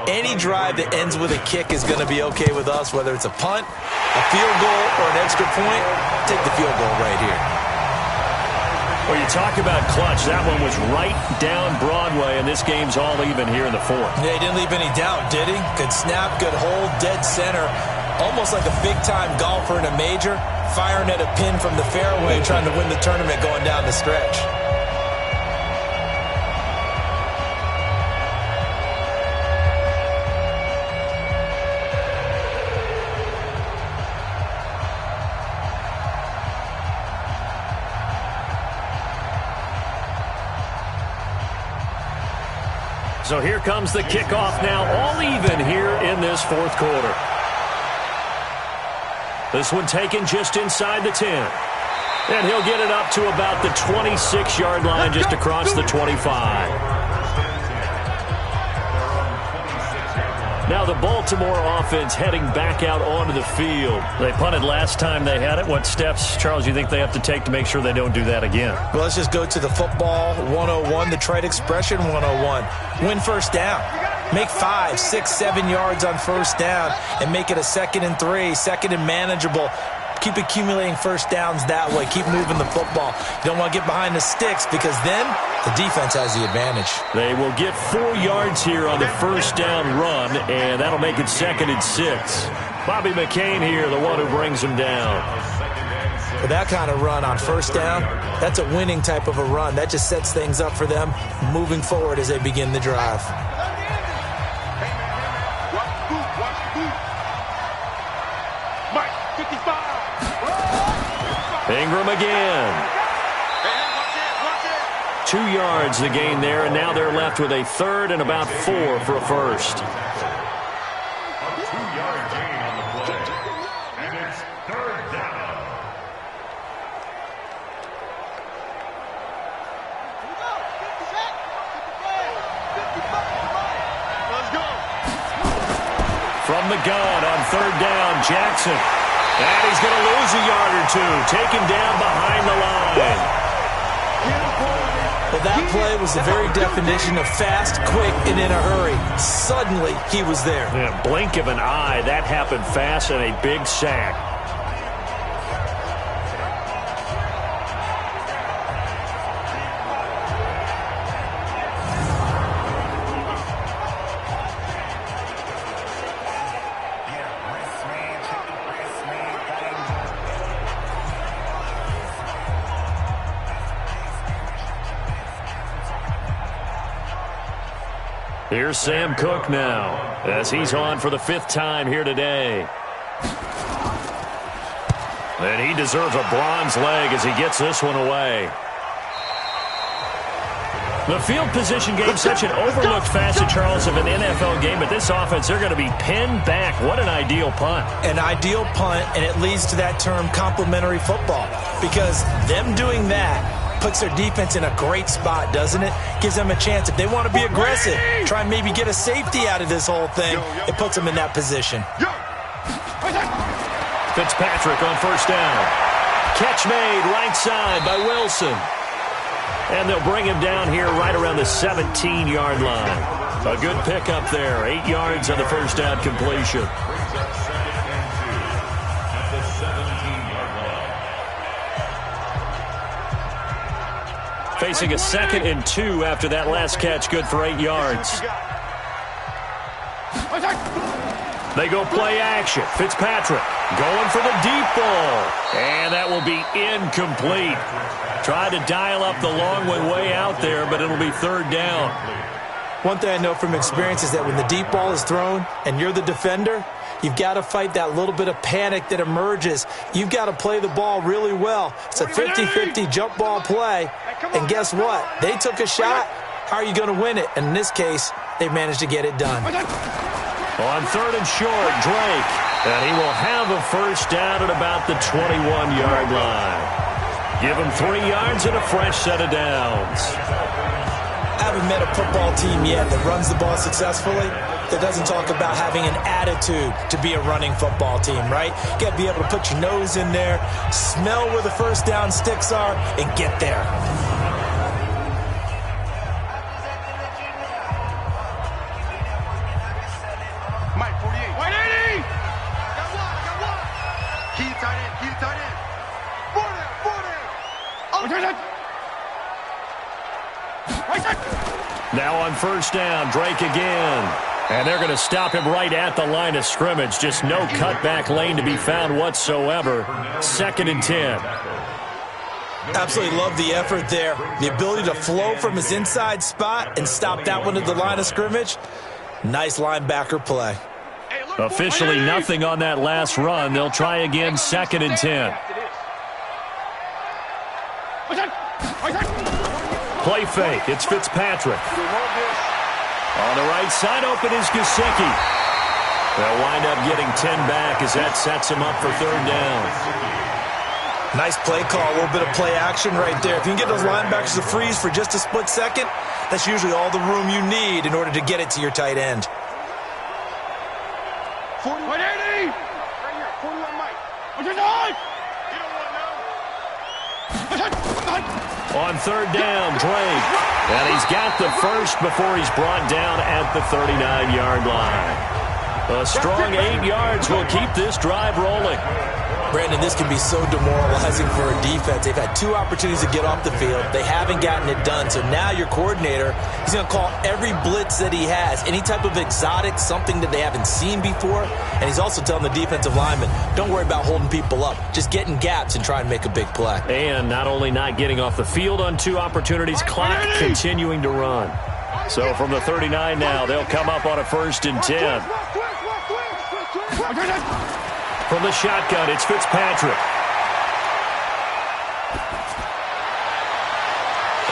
Any drive that ends with a kick is going to be okay with us, whether it's a punt, a field goal, or an extra point. Take the field goal right here. Well, you talk about clutch. That one was right down Broadway, and this game's all even here in the fourth. Yeah, he didn't leave any doubt, did he? Good snap, good hold, dead center. Almost like a big-time golfer in a major, firing at a pin from the fairway, trying to win the tournament going down the stretch. So here comes the kickoff now, all even here in this fourth quarter. This one taken just inside the 10. And he'll get it up to about the 26-yard line, just across the 25. Now the Baltimore offense heading back out onto the field. They punted last time they had it. What steps, Charles, you think they have to take to make sure they don't do that again? Well, let's just go to the football 101, the trade expression 101. Win first down. Make 5, 6, 7 yards on first down and make it a 2nd and 3, 2nd and manageable. Keep accumulating first downs that way. Keep moving the football. You don't want to get behind the sticks because then the defense has the advantage. They will get 4 yards here on the first down run, and that'll make it 2nd and 6. Bobby McCain here, the one who brings him down. With that kind of run on first down, that's a winning type of a run. That just sets things up for them moving forward as they begin the drive. Ingram again. 2 yards the gain there, and now they're left with a 3rd and about 4 for a first. A 2-yard gain on the play. And it's 3rd down. Let's go. From the gun on 3rd down, Jackson. And he's going to lose a yard or 2. Taken down behind the line. Well, that play was the very definition of fast, quick, and in a hurry. Suddenly, he was there. Yeah, blink of an eye. That happened fast and a big sack. Here's Sam Cook now, as he's on for the 5th time here today. And he deserves a bronze leg as he gets this one away. The field position game, such an overlooked facet, Charles, of an NFL game, but this offense, they're going to be pinned back. What an ideal punt. An ideal punt, and it leads to that term complementary football, because them doing that puts their defense in a great spot, doesn't it? Gives them a chance. If they want to be aggressive, try and maybe get a safety out of this whole thing, it puts them in that position. Fitzpatrick on first down. Catch made right side by Wilson. And they'll bring him down here right around the 17-yard line. A good pickup there. 8 yards on the first down completion. Facing a 2nd and 2 after that last catch, good for 8 yards. They go play action. Fitzpatrick going for the deep ball. And that will be incomplete. Tried to dial up the long one way out there, but it'll be 3rd down. One thing I know from experience is that when the deep ball is thrown and you're the defender, you've got to fight that little bit of panic that emerges. You've got to play the ball really well. It's a 50-50 jump ball play. And guess what? They took a shot. How are you going to win it? And in this case, they managed to get it done. On 3rd and short, Drake. And he will have a first down at about the 21-yard line. Give him 3 yards and a fresh set of downs. I haven't met a football team yet that runs the ball successfully that doesn't talk about having an attitude to be a running football team, right? You got to be able to put your nose in there, smell where the first down sticks are, and get there. Mike, 48. 180! I got one. Keep tight end. 40. Now on first down, Drake again. And they're going to stop him right at the line of scrimmage. Just no cutback lane to be found whatsoever. 2nd and 10. Absolutely love the effort there. The ability to flow from his inside spot and stop that one at the line of scrimmage. Nice linebacker play. Officially nothing on that last run. They'll try again, 2nd and 10. Play fake. It's Fitzpatrick. On the right side, open is Gesicki. They'll wind up getting 10 back as that sets him up for 3rd down. Nice play call, a little bit of play action right there. If you can get those linebackers to freeze for just a split second, that's usually all the room you need in order to get it to your tight end. 41. 180! Right here, 41 Mike. You don't want no. On 3rd down, Drake. And he's got the first before he's brought down at the 39-yard line. A strong 8 yards will keep this drive rolling. Brandon, this can be so demoralizing for a defense. They've had 2 opportunities to get off the field. They haven't gotten it done. So now your coordinator, he's going to call every blitz that he has, any type of exotic, something that they haven't seen before. And he's also telling the defensive lineman, don't worry about holding people up. Just get in gaps and try and make a big play. And not only not getting off the field on 2 opportunities, clock continuing to run. So from the 39 now, they'll come up on a 1st and 10. From the shotgun, it's Fitzpatrick.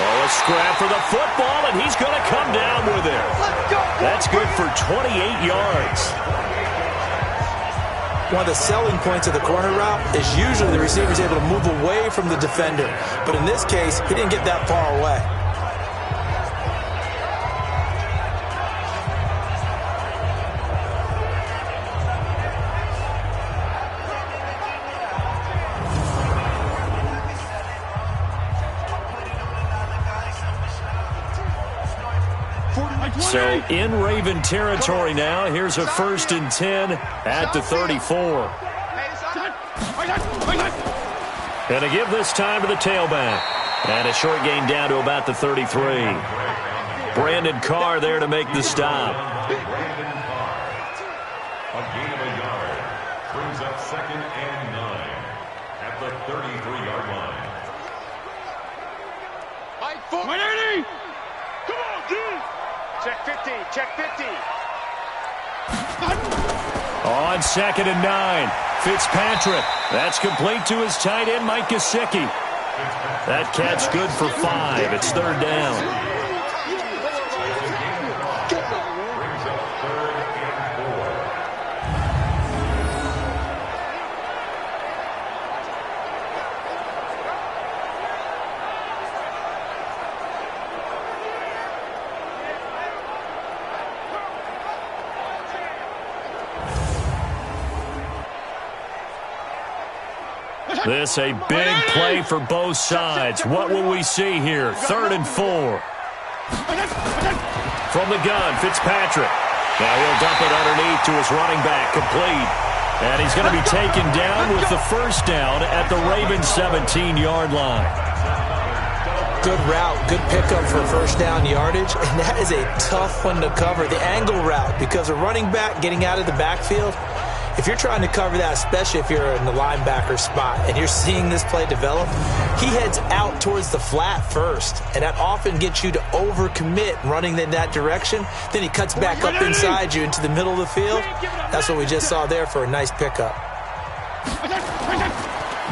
Oh, a scrap for the football, and he's going to come down with it. That's good for 28 yards. One of the selling points of the corner route is usually the receiver is able to move away from the defender. But in this case, he didn't get that far away. So in Raven territory now. Here's a 1st and 10 at the 34. And to give this time to the tailback. And a short gain down to about the 33. Brandon Carr there to make the stop. A gain of a yard brings up 2nd and 9 at the 33-yard line. 180! Come on, dude! Check 50, check 50. On 2nd and 9, Fitzpatrick. That's complete to his tight end, Mike Gesicki. That catch good for 5. It's 3rd down. Brings up 3rd and 4. This a big play for both sides. What will we see here? 3rd and 4. From the gun, Fitzpatrick. Now he'll dump it underneath to his running back, complete. And he's going to be taken down with the 1st down at the Ravens' 17-yard line. Good route, good pickup for 1st down yardage, and that is a tough one to cover. The angle route, because a running back getting out of the backfield, if you're trying to cover that, especially if you're in the linebacker spot and you're seeing this play develop, he heads out towards the flat first, and that often gets you to overcommit running in that direction. Then he cuts back up inside you into the middle of the field. That's what we just saw there for a nice pickup.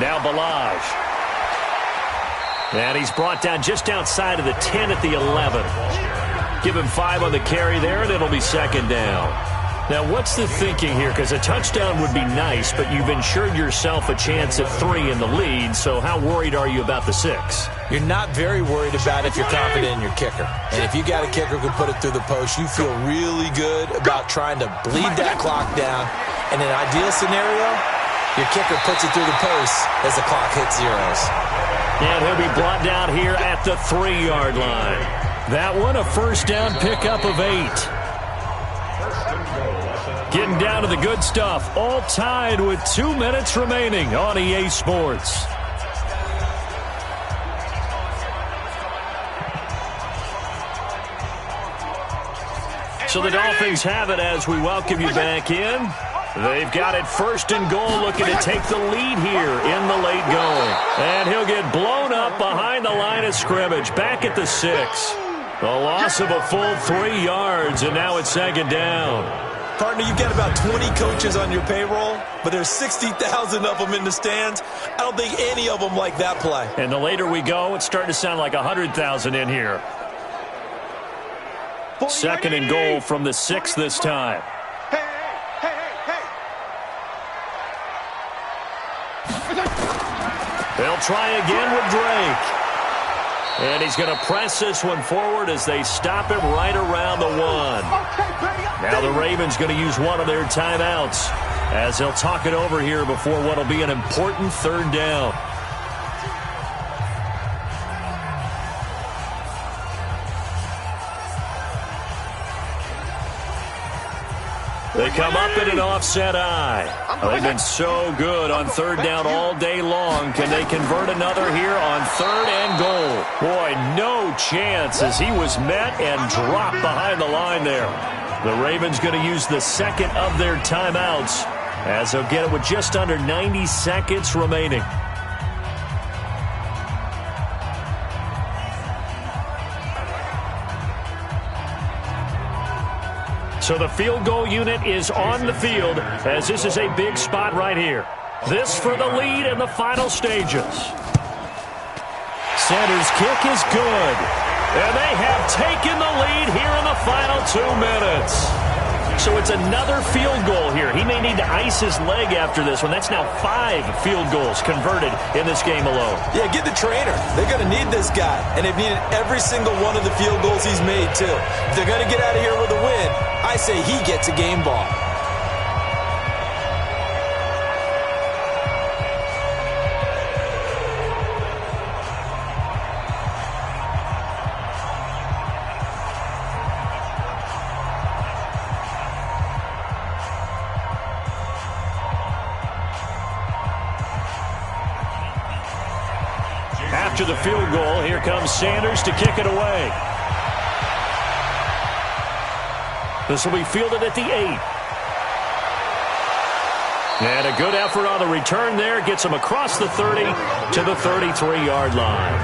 Now Balaj. And he's brought down just outside of the 10 at the 11. Give him 5 on the carry there, and it'll be 2nd down. Now, what's the thinking here? Because a touchdown would be nice, but you've ensured yourself a chance at 3 in the lead, so how worried are you about the 6? You're not very worried about it if you're confident in your kicker. And if you got a kicker who can put it through the post, you feel really good about trying to bleed that clock down. In an ideal scenario, your kicker puts it through the post as the clock hits zeros. And he'll be brought down here at the 3-yard line. That one, a first down pickup of 8. Getting down to the good stuff. All tied with 2 minutes remaining on EA Sports. So the Dolphins have it as we welcome you back in. They've got it first and goal, looking to take the lead here in the late going. And he'll get blown up behind the line of scrimmage, back at the 6. The loss of a full 3 yards, and now it's second down. Partner, you've got about 20 coaches on your payroll, but there's 60,000 of them in the stands. I don't think any of them like that play. And the later we go, it's starting to sound like 100,000 in here. Second and goal from the 6 this time. They'll try again with Drake. And he's going to press this one forward as they stop him right around the 1. Now the Ravens going to use one of their timeouts as they'll talk it over here before what will be an important third down. They come up in an offset eye. They've been so good on third down all day long. Can they convert another here on third and goal? Boy, no chance as he was met and dropped behind the line there. The Ravens going to use the second of their timeouts as they'll get it with just under 90 seconds remaining. So the field goal unit is on the field as this is a big spot right here. This for the lead in the final stages. Sanders' kick is good. And they have taken the lead here in the final 2 minutes. So it's another field goal here. He may need to ice his leg after this one. That's now 5 field goals converted in this game alone. Yeah, get the trainer. They're going to need this guy. And they've needed every single one of the field goals he's made, too. If they're going to get out of here with a win, I say he gets a game ball. After the field goal, here comes Sanders to kick it away. This will be fielded at the 8. And a good effort on the return there. Gets him across the 30 to the 33-yard line.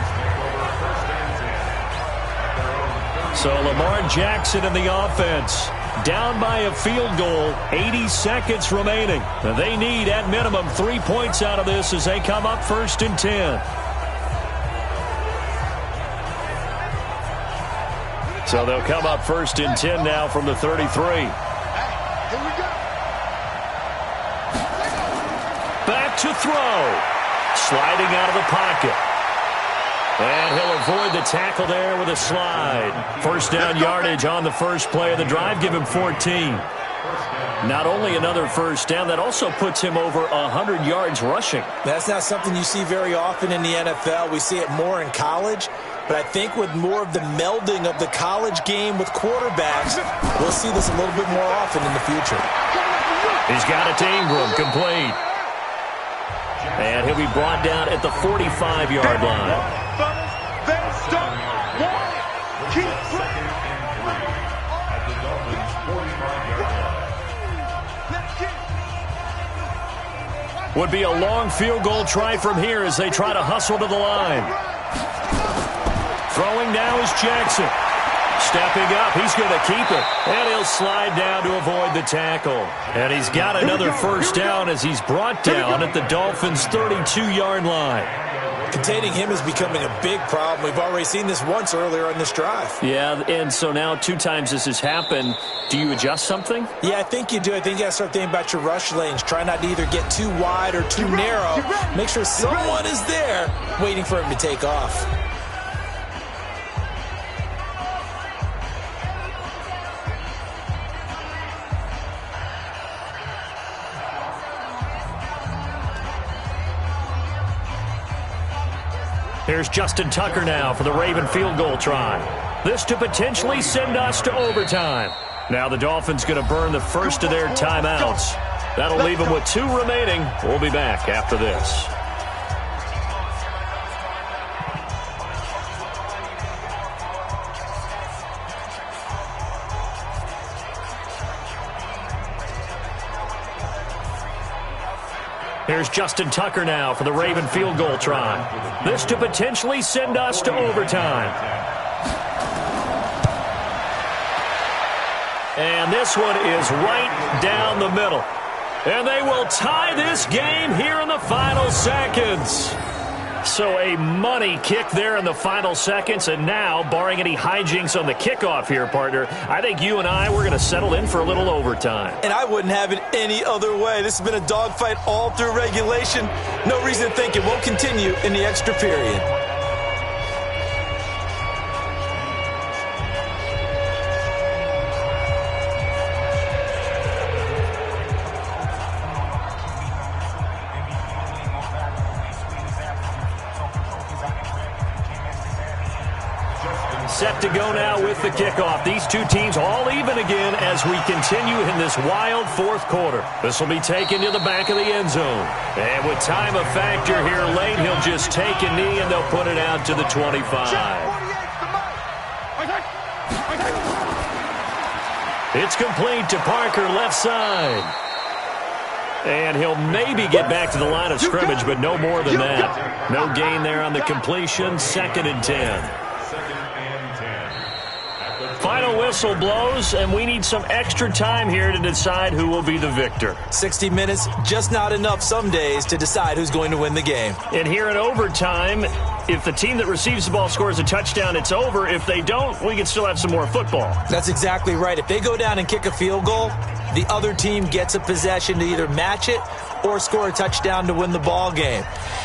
So Lamar Jackson in the offense. Down by a field goal. 80 seconds remaining. They need, at minimum, 3 points out of this as they come up first and 10. So they'll come up first and 10 now from the 33. Back to throw. Sliding out of the pocket. And he'll avoid the tackle there with a slide. First down yardage on the first play of the drive. Give him 14. Not only another first down, that also puts him over 100 yards rushing. That's not something you see very often in the NFL. We see it more in college. But I think with more of the melding of the college game with quarterbacks, we'll see this a little bit more often in the future. He's got it to Ingram, complete. And he'll be brought down at the 45-yard line. Would be a long field goal try from here as they try to hustle to the line. Throwing now is Jackson. Stepping up, he's going to keep it. And he'll slide down to avoid the tackle. And he's got another first down as he's brought down at the Dolphins' 32-yard line. Containing him is becoming a big problem. We've already seen this once earlier on this drive. Yeah, and so now 2 times this has happened. Do you adjust something? Yeah, I think you do. I think you got to start thinking about your rush lanes. Try not to either get too wide or too narrow. Make sure someone is there waiting for him to take off. Here's Justin Tucker now for the Raven field goal try. This to potentially send us to overtime. Now the Dolphins going to burn the first of their timeouts. That'll leave them with 2 remaining. We'll be back after this. Here's Justin Tucker now for the Raven field goal try. This to potentially send us to overtime. And this one is right down the middle. And they will tie this game here in the final seconds. So a money kick there in the final seconds. And now, barring any hijinks on the kickoff here, partner, I think you and I, we're going to settle in for a little overtime. And I wouldn't have it any other way. This has been a dogfight all through regulation. No reason to think it won't continue in the extra period. Set to go now with the kickoff. These 2 teams all even again as we continue in this wild 4th quarter. This will be taken to the back of the end zone. And with time a factor here late, he'll just take a knee and they'll put it out to the 25. It's complete to Parker, left side. And he'll maybe get back to the line of scrimmage, but no more than that. No gain there on the completion. 2nd and 10. Final whistle blows, and we need some extra time here to decide who will be the victor. 60 minutes, just not enough some days to decide who's going to win the game. And here in overtime, if the team that receives the ball scores a touchdown, it's over. If they don't, we can still have some more football. That's exactly right. If they go down and kick a field goal, the other team gets a possession to either match it or score a touchdown to win the ball game.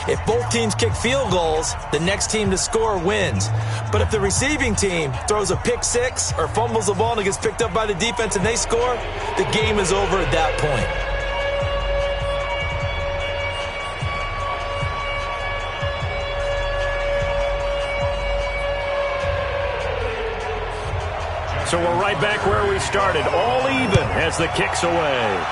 If both teams kick field goals, the next team to score wins. But if the receiving team throws a pick 6 or fumbles the ball and it gets picked up by the defense and they score, the game is over at that point. So we're right back where we started, all even as the kick's away.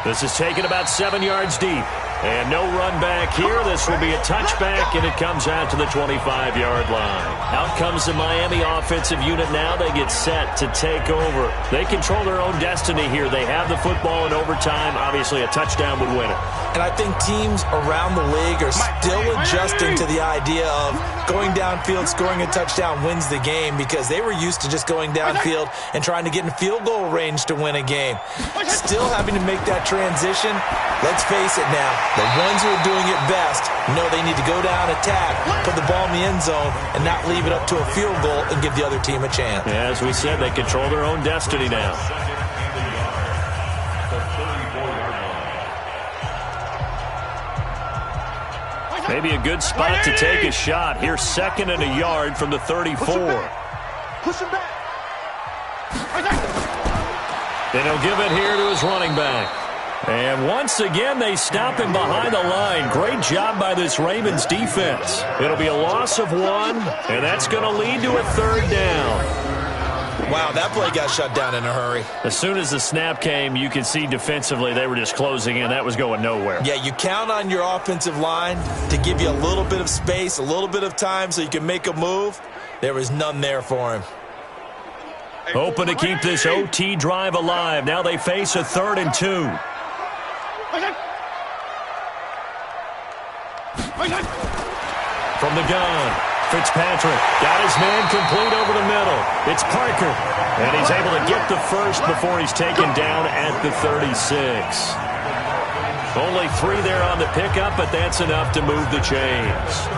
This is taken about 7 yards deep. And no run back here. This will be a touchback, and it comes out to the 25-yard line. Out comes the Miami offensive unit now. They get set to take over. They control their own destiny here. They have the football in overtime. Obviously, a touchdown would win it. And I think teams around the league are still adjusting to the idea of going downfield, scoring a touchdown wins the game, because they were used to just going downfield and trying to get in field goal range to win a game. Still having to make that transition. Let's face it now. The ones who are doing it best know they need to go down, attack, put the ball in the end zone, and not leave it up to a field goal and give the other team a chance. Yeah, as we said, they control their own destiny now. Maybe a good spot to take a shot. Here's 2nd and a yard from the 34. Push him back. Then he'll give it here to his running back. And once again, they stop him behind the line. Great job by this Ravens defense. It'll be a loss of 1, and that's going to lead to a 3rd down. Wow, that play got shut down in a hurry. As soon as the snap came, you could see defensively they were just closing in. That was going nowhere. Yeah, you count on your offensive line to give you a little bit of space, a little bit of time so you can make a move. There was none there for him. Hoping to keep this OT drive alive. Now they face a 3rd and 2. From the gun, Fitzpatrick got his man complete over the middle. It's Parker, and he's able to get the first before he's taken down at the 36. Only 3 there on the pickup, but that's enough to move the chains.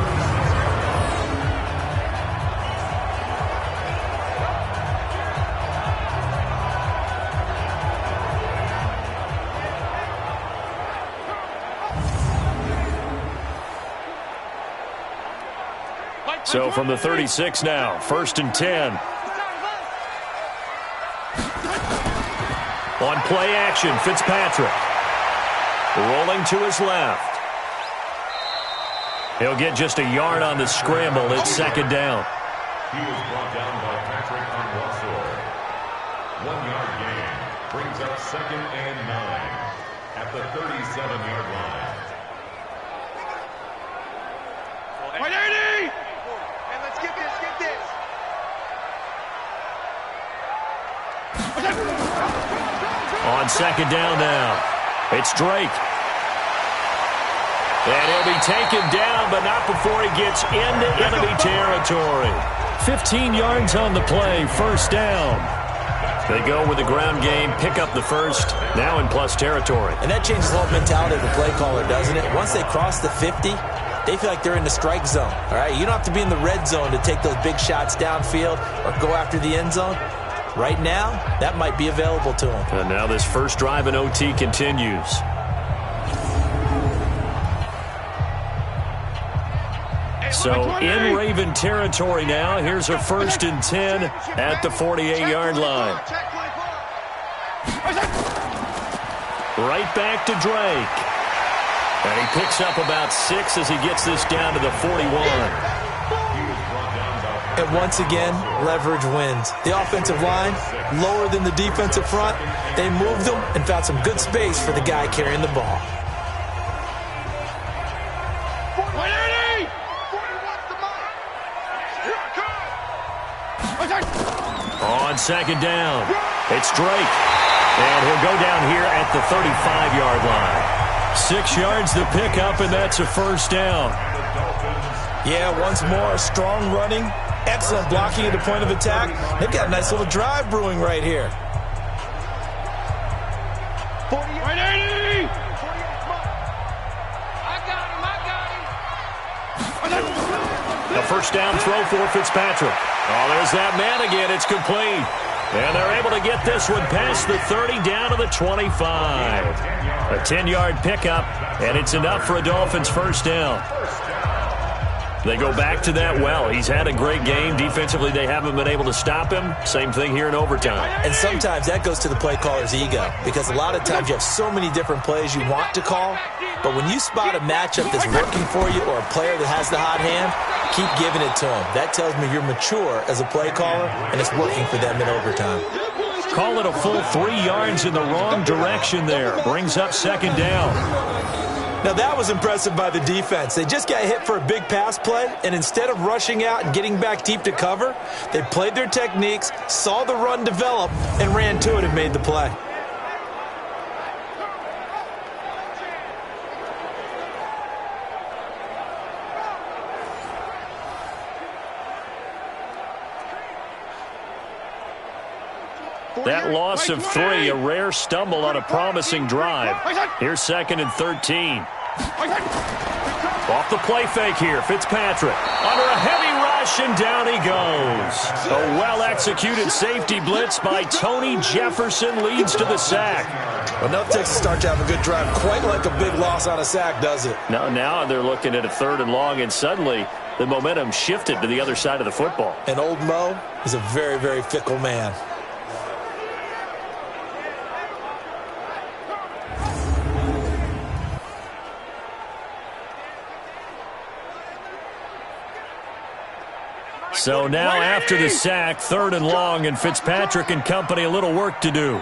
So from the 36 now, 1st and 10. On play action, Fitzpatrick. Rolling to his left. He'll get just a yard on the scramble. It's 2nd down. He was brought down by Patrick on Russell. 1-yard gain brings up 2nd and 9 at the 37-yard line. On 2nd down now, it's Drake. And he'll be taken down, but not before he gets into enemy territory. 15 yards on the play, 1st down. They go with the ground game, pick up the first, now in plus territory. And that changes the whole mentality of the play caller, doesn't it? Once they cross the 50, they feel like they're in the strike zone. All right, you don't have to be in the red zone to take those big shots downfield or go after the end zone. Right now, that might be available to him. And now this first drive in OT continues. So in Raven territory now. Here's a 1st and 10 at the 48-yard line. Right back to Drake. And he picks up about 6 as he gets this down to the 41. And once again, leverage wins. The offensive line, lower than the defensive front. They moved them and found some good space for the guy carrying the ball. On 2nd down, it's Drake. And he'll go down here at the 35-yard line. 6 yards the pickup, and that's a 1st down. Yeah, once more, strong running. Excellent blocking at the point of attack. They've got a nice little drive brewing right here. 180! A 1st down throw for Fitzpatrick. Oh, there's that man again. It's complete. And they're able to get this one past the 30 down to the 25. A 10-yard pickup, and it's enough for a Dolphins 1st down. They go back to that well. He's had a great game. Defensively, they haven't been able to stop him. Same thing here in overtime. And sometimes that goes to the play caller's ego, because a lot of times you have so many different plays you want to call, but when you spot a matchup that's working for you or a player that has the hot hand, keep giving it to him. That tells me you're mature as a play caller, and it's working for them in overtime. Call it a full 3 yards in the wrong direction there. Brings up 2nd down. Now, that was impressive by the defense. They just got hit for a big pass play, and instead of rushing out and getting back deep to cover, they played their techniques, saw the run develop, and ran to it and made the play. That loss of 3, a rare stumble on a promising drive. Here's 2nd and 13. Off the play fake here, Fitzpatrick. Under a heavy rush, and down he goes. A well-executed safety blitz by Tony Jefferson leads to the sack. Well, nothing takes a start to have a good drive quite like a big loss on a sack, does it? Now they're looking at a 3rd and long, and suddenly the momentum shifted to the other side of the football. And old Mo is a very, very fickle man. So now after the sack, 3rd and long, and Fitzpatrick and company a little work to do.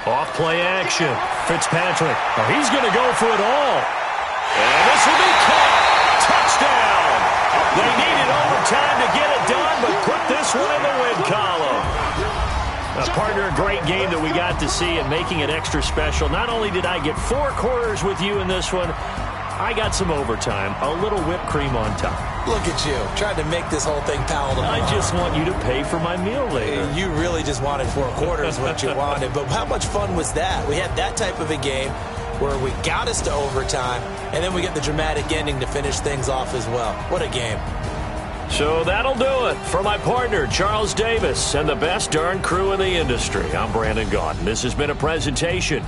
Off play action. Fitzpatrick. Oh, he's going to go for it all. And this will be caught. Touchdown. They needed overtime to get it done, but put this one in the win column. Partner, a great game that we got to see and making it extra special. Not only did I get 4 quarters with you in this one, I got some overtime, a little whipped cream on top. Look at you, trying to make this whole thing palatable. I just want you to pay for my meal later. You really just wanted 4 quarters what you wanted. But how much fun was that? We had that type of a game where we got us to overtime, and then we get the dramatic ending to finish things off as well. What a game. So that'll do it. For my partner, Charles Davis, and the best darn crew in the industry, I'm Brandon Gaudin. This has been a presentation